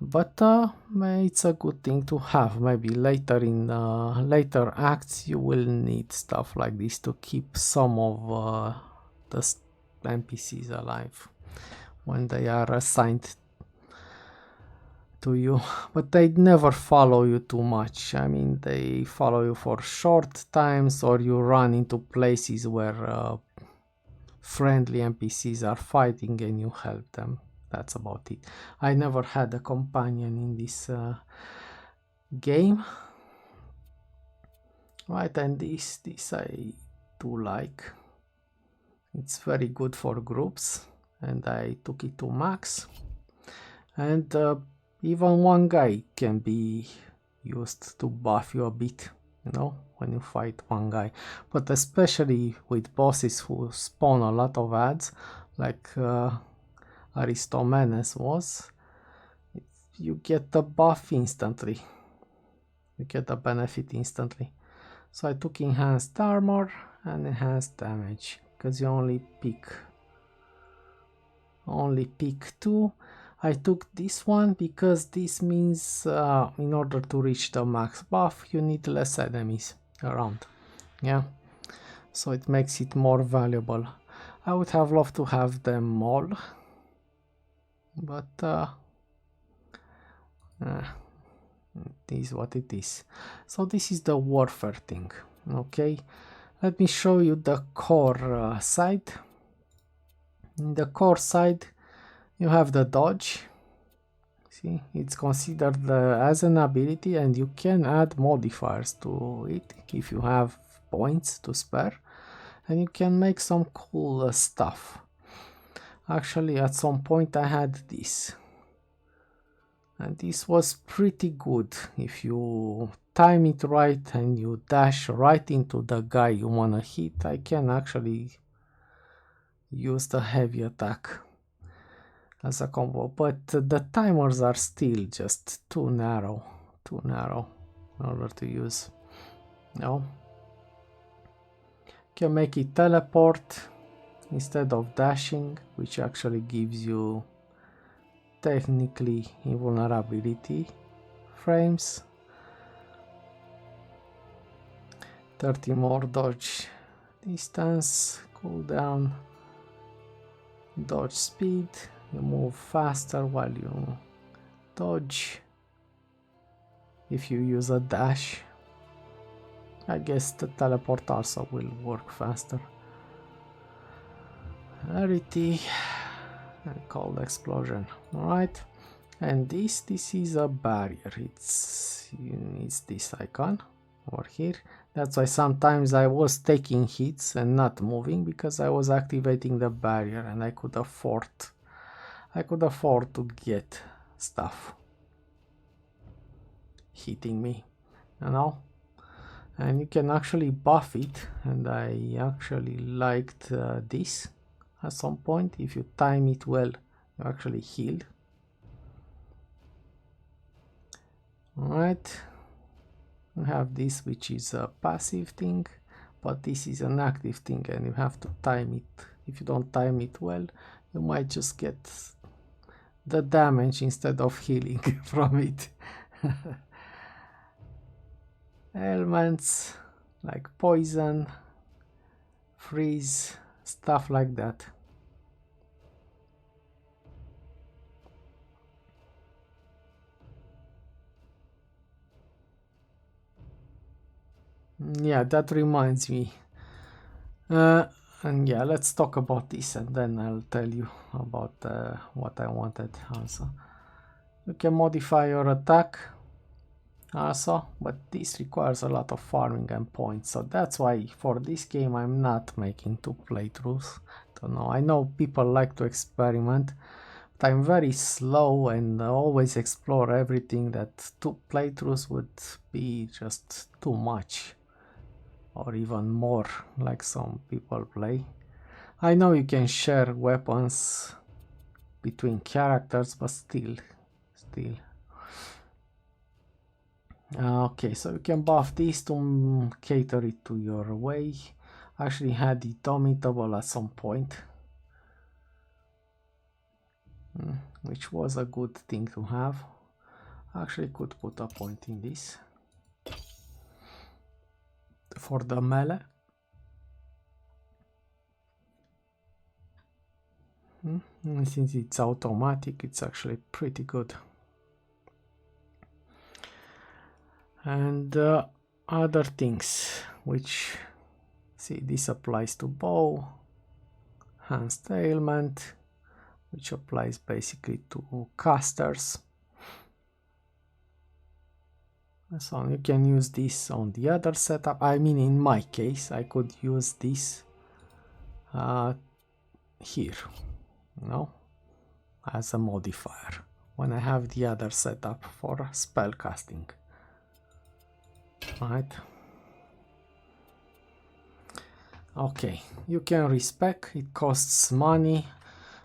But it's a good thing to have. Maybe later in later acts you will need stuff like this to keep some of the NPCs alive when they are assigned to you. But they never follow you too much. I mean, they follow you for short times, or you run into places where friendly NPCs are fighting and you help them. That's about it. I never had a companion in this game. Right, and this I do like. It's very good for groups, and I took it to max. And even one guy can be used to buff you a bit, you know, when you fight one guy. But especially with bosses who spawn a lot of ads, like Aristomenes was, you get the buff instantly. You get the benefit instantly. So I took enhanced armor and enhanced damage, because you only pick two. I took this one because this means in order to reach the max buff you need less enemies around. Yeah, so it makes it more valuable. I would have loved to have them all, but it is what it is. So this is the warfare thing. Okay, let me show you the core side. In the core side you have the dodge. See, it's considered as an ability, and you can add modifiers to it if you have points to spare, and you can make some cool stuff. Actually, at some point I had this, and this was pretty good. If you time it right and you dash right into the guy you wanna hit, I can actually use the heavy attack as a combo, but the timers are still just too narrow in order to use. No, you can make it teleport instead of dashing, which actually gives you technically invulnerability frames, 30 more dodge distance, cooldown, dodge speed. You move faster while you dodge. If you use a dash, I guess the teleport also will work faster. Rarity and cold explosion. Alright, and this is a barrier. It's this icon over here. That's why sometimes I was taking hits and not moving, because I was activating the barrier and I could afford to get stuff hitting me, you know. And you can actually buff it, and I actually liked this at some point. If you time it well, you actually heal. Alright, you have this, which is a passive thing, but this is an active thing, and you have to time it. If you don't time it well, you might just get the damage instead of healing from it. Elements like poison, freeze, stuff like that. Yeah, that reminds me. And yeah, let's talk about this, and then I'll tell you about what I wanted also. You can modify your attack also, but this requires a lot of farming and points, so that's why for this game I'm not making 2 playthroughs. Don't know, I know people like to experiment, but I'm very slow and always explore everything. That 2 playthroughs would be just too much, or even more, like some people play. I know you can share weapons between characters, but still. Okay, so you can buff this to cater it to your way. I actually had it omitable at some point, which was a good thing to have. Actually could put a point in this for the melee. And since it's automatic, it's actually pretty good. And other things, which, see, this applies to bow, enhanced ailment, which applies basically to casters. So you can use this on the other setup. I mean, in my case, I could use this here, you know, as a modifier when I have the other setup for spell casting. Right. Okay, you can respec, it costs money.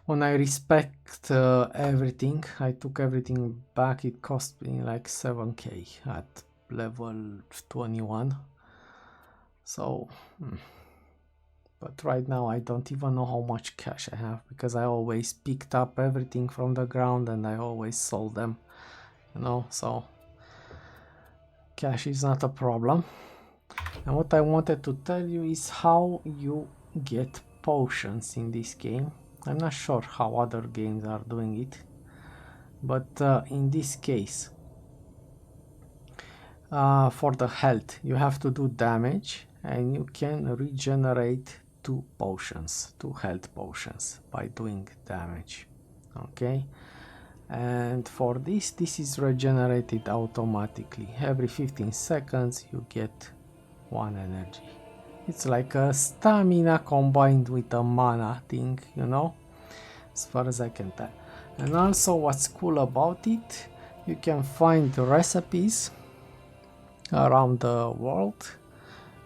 When I respect everything, I took everything back, it cost me like 7k at level 21. So, but right now I don't even know how much cash I have, because I always picked up everything from the ground and I always sold them, you know, so cash is not a problem. And what I wanted to tell you is how you get potions in this game. I'm not sure how other games are doing it, but in this case, for the health, you have to do damage and you can regenerate 2 potions, 2 health potions by doing damage. Okay, and for this is regenerated automatically. Every 15 seconds you get 1 energy. It's like a stamina combined with a mana thing, you know, as far as I can tell. And also what's cool about it, you can find recipes around the world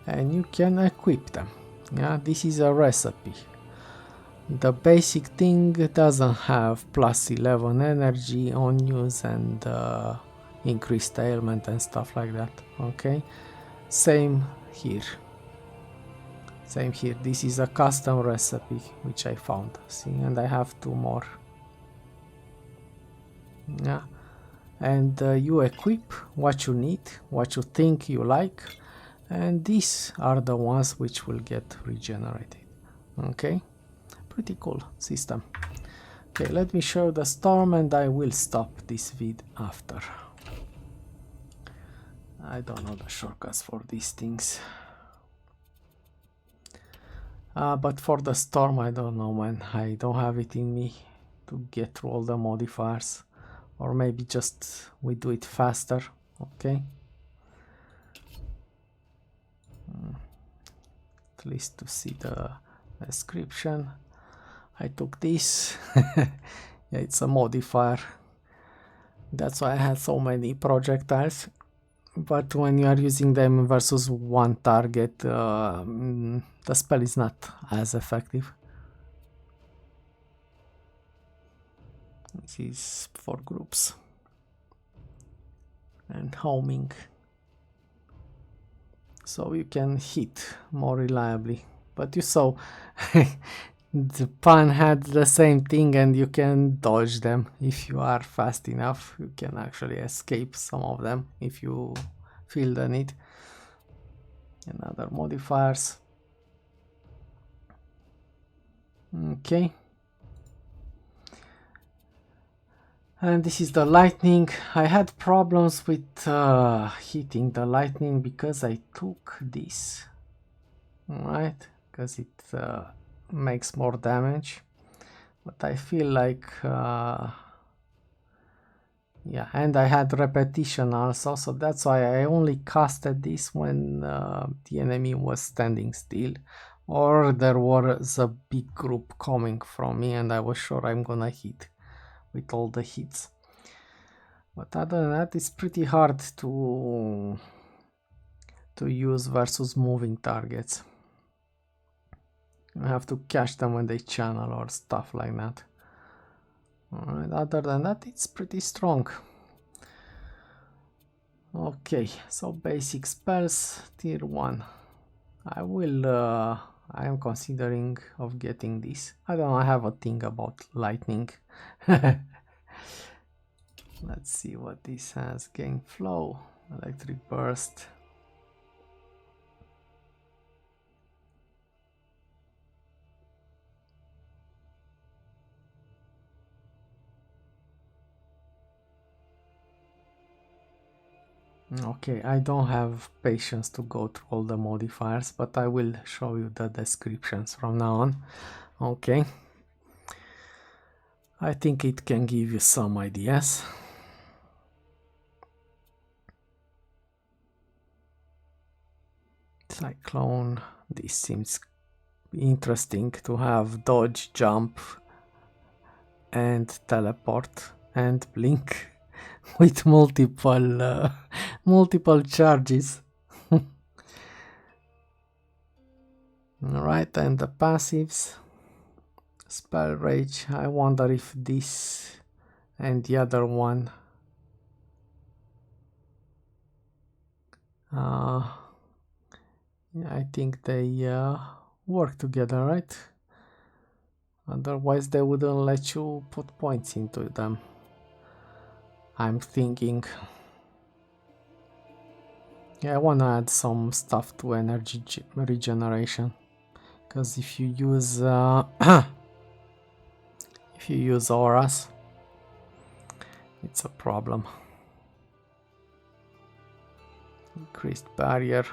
and you can equip them. Yeah, this is a recipe. The basic thing doesn't have plus 11 energy on use and increased ailment and stuff like that. Okay, same here. Same here, this is a custom recipe which I found, see, and I have 2 more. Yeah, and you equip what you need, what you think you like, and these are the ones which will get regenerated. Okay, pretty cool system. Okay, let me show the storm and I will stop this vid after. I don't know the shortcuts for these things. But for the storm, I don't know, man. I don't have it in me to get through all the modifiers. Or maybe just we do it faster, okay? At least to see the description. I took this. Yeah, it's a modifier. That's why I had so many projectiles. But when you are using them versus one target, the spell is not as effective. This is for groups. And homing. So you can hit more reliably. But you saw the pan had the same thing and you can dodge them. If you are fast enough, you can actually escape some of them if you feel the need. And other modifiers. Okay. And this is the lightning. I had problems with hitting the lightning because I took this. Right? Because it makes more damage. But I feel like yeah, and I had repetition also, so that's why I only casted this when the enemy was standing still or there was a big group coming from me and I was sure I'm gonna hit with all the hits. But other than that, it's pretty hard to use versus moving targets. You have to catch them when they channel or stuff like that. Alright, other than that, it's pretty strong. Okay, so basic spells, tier 1. I am considering of getting this. I don't know, I have a thing about lightning. Let's see what this has. Gain flow, electric burst. Okay, I don't have patience to go through all the modifiers, but I will show you the descriptions from now on. Okay. I think it can give you some ideas. Cyclone, this seems interesting to have dodge, jump, and teleport, and blink with multiple charges. Alright, and the passives. Spell Rage, I wonder if this and the other one I think they work together, right? Otherwise they wouldn't let you put points into them, I'm thinking. Yeah, I wanna add some stuff to energy regeneration, because if you use if you use auras, it's a problem. Increased barrier.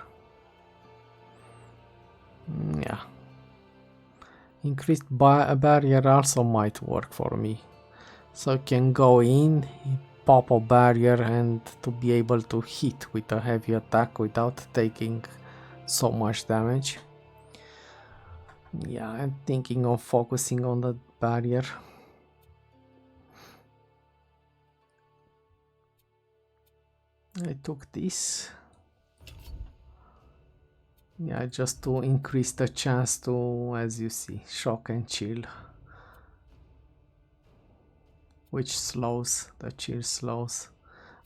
Yeah. Increased barrier also might work for me. So you can go in, pop a barrier, and to be able to hit with a heavy attack without taking so much damage. Yeah, I'm thinking of focusing on the barrier. I took this. Yeah, just to increase the chance to, as you see, shock and chill. Which slows, the chill slows.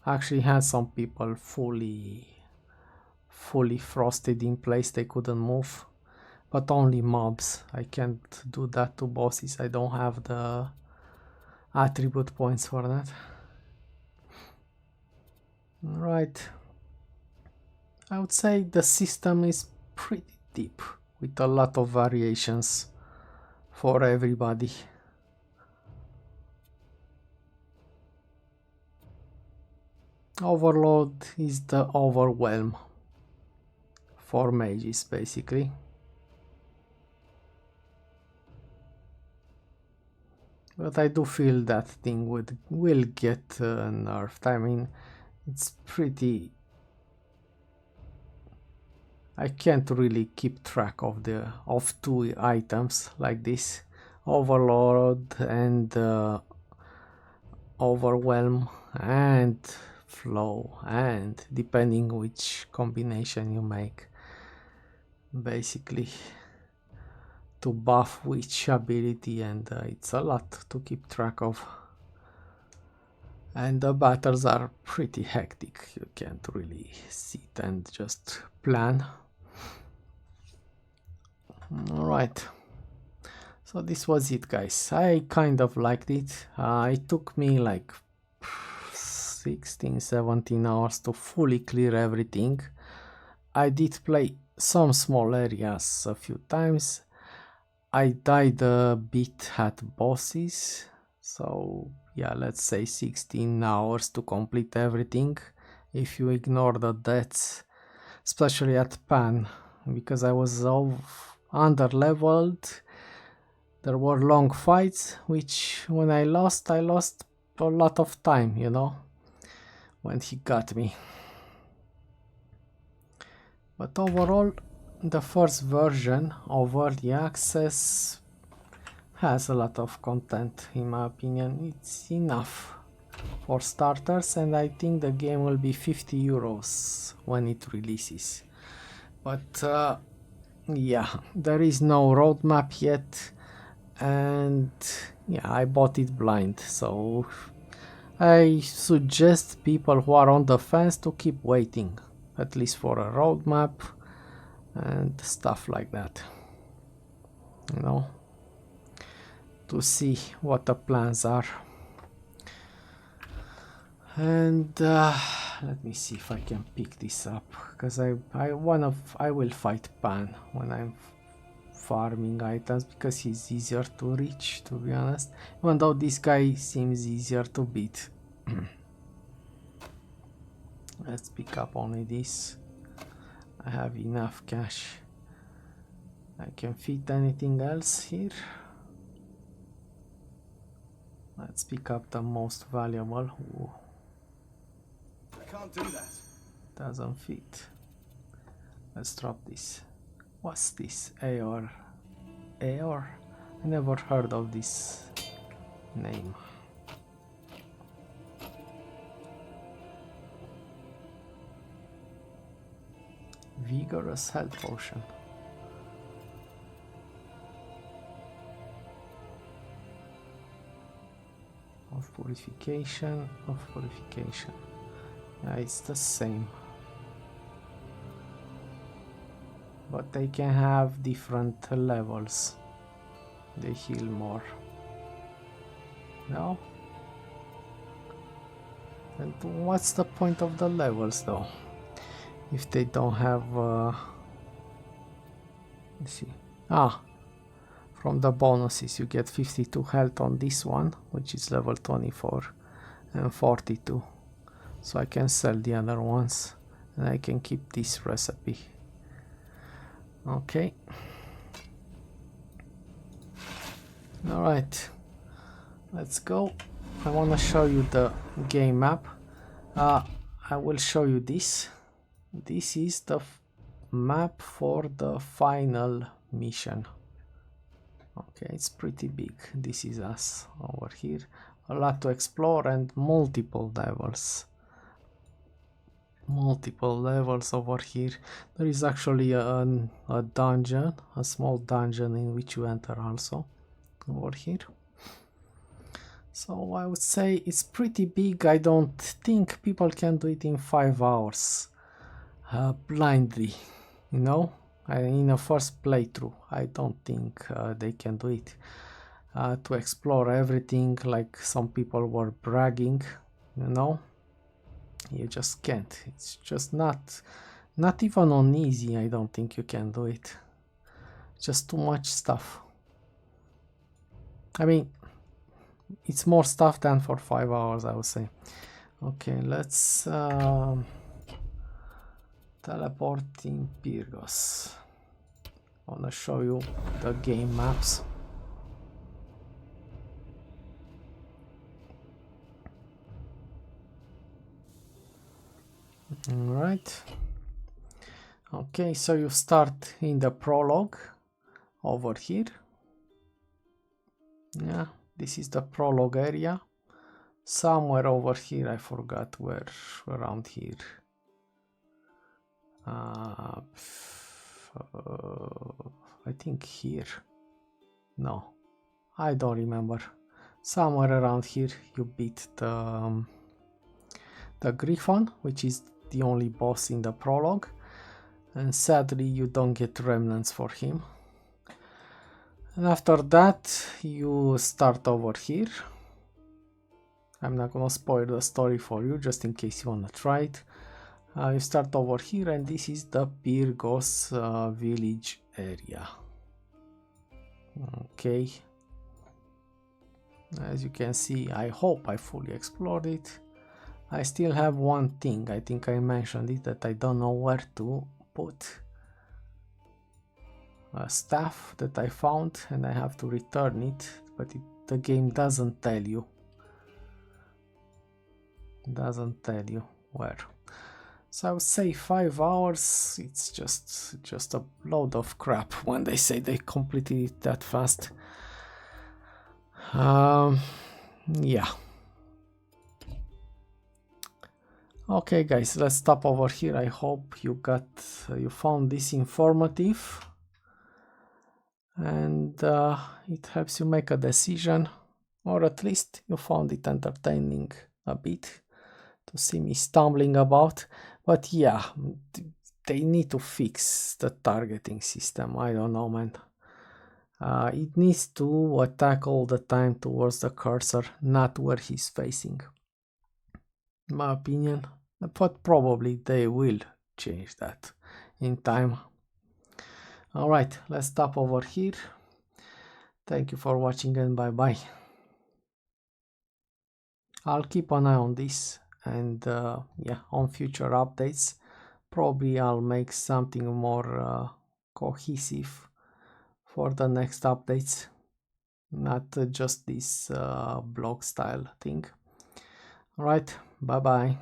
Actually had some people fully frosted in place, they couldn't move. But only mobs. I can't do that to bosses, I don't have the attribute points for that. Right. I would say the system is pretty deep, with a lot of variations for everybody. Overload is the overwhelm for mages, basically. But I do feel that thing will get nerfed. I mean, it's pretty... I can't really keep track of two items like this. Overload and overwhelm and flow, and depending which combination you make, basically to buff which ability, and it's a lot to keep track of. And the battles are pretty hectic, you can't really sit and just plan. Alright, so this was it, guys. I kind of liked it. It took me like 16-17 hours to fully clear everything. I did play some small areas a few times. I died a bit at bosses, so yeah, let's say 16 hours to complete everything, if you ignore the deaths, especially at Pan, because I was under leveled. There were long fights, which when I lost a lot of time, you know, when he got me. But overall, the first version of Early Access has a lot of content, in my opinion. It's enough for starters, and I think the game will be €50 when it releases. But yeah, there is no roadmap yet, and yeah, I bought it blind, so I suggest people who are on the fence to keep waiting, at least for a roadmap and stuff like that, you know, to see what the plans are. And let me see if I can pick this up, because I will fight Pan when I'm farming items, because he's easier to reach, to be honest, even though this guy seems easier to beat. Let's pick up only this. I have enough cash. I can fit anything else here. Let's pick up the most valuable. Ooh,
I can't do that.
doesn't fit. Let's drop this. What's this? Aor? Aor? I never heard of this name. Vigorous health potion. Of purification, of purification. Yeah, it's the same. But they can have different levels. They heal more. No? And what's the point of the levels though? If they don't have let's see. From the bonuses you get 52 health on this one, which is level 24, and 42. So I can sell the other ones and I can keep this recipe. Okay. Alright. Let's go. I want to show you the game map. I will show you this. This is the map for the final mission. Okay, it's pretty big. This is us over here. A lot to explore and multiple levels. Multiple levels over here. There is actually a dungeon, a small dungeon in which you enter also over here. So I would say it's pretty big. I don't think people can do it in 5 hours blindly, you know. In a first playthrough, I don't think they can do it. To explore everything like some people were bragging, you know, you just can't. It's just not even on easy. I don't think you can do it. Just too much stuff. I mean, it's more stuff than for 5 hours, I would say. Okay, let's teleport in Pyrgos. I want to show you the game maps. Alright. Okay, so you start in the prologue over here. Yeah, this is the prologue area. Somewhere over here, I forgot where, around here. I think here. No, I don't remember. Somewhere around here you beat the Griffon, which is the only boss in the prologue, and sadly you don't get remnants for him. And after that you start over here. I'm not gonna spoil the story for you, just in case you wanna try it. You start over here, and this is the Pyrgos village area. Okay. As you can see, I hope I fully explored it. I still have one thing, I think I mentioned it, that I don't know where to put. A staff that I found, and I have to return it, but the game doesn't tell you. Doesn't tell you where. So I would say 5 hours, it's just a load of crap when they say they completed it that fast. Yeah. Okay guys, let's stop over here. I hope you found this informative. and it helps you make a decision, or at least you found it entertaining a bit to see me stumbling about. But yeah, they need to fix the targeting system. I don't know, man. It needs to attack all the time towards the cursor, not where he's facing. In my opinion, but probably they will change that in time. Alright, let's stop over here. Thank you for watching and bye bye. I'll keep an eye on this, and yeah, on future updates probably I'll make something more cohesive for the next updates, not just this blog style thing. Alright, bye bye.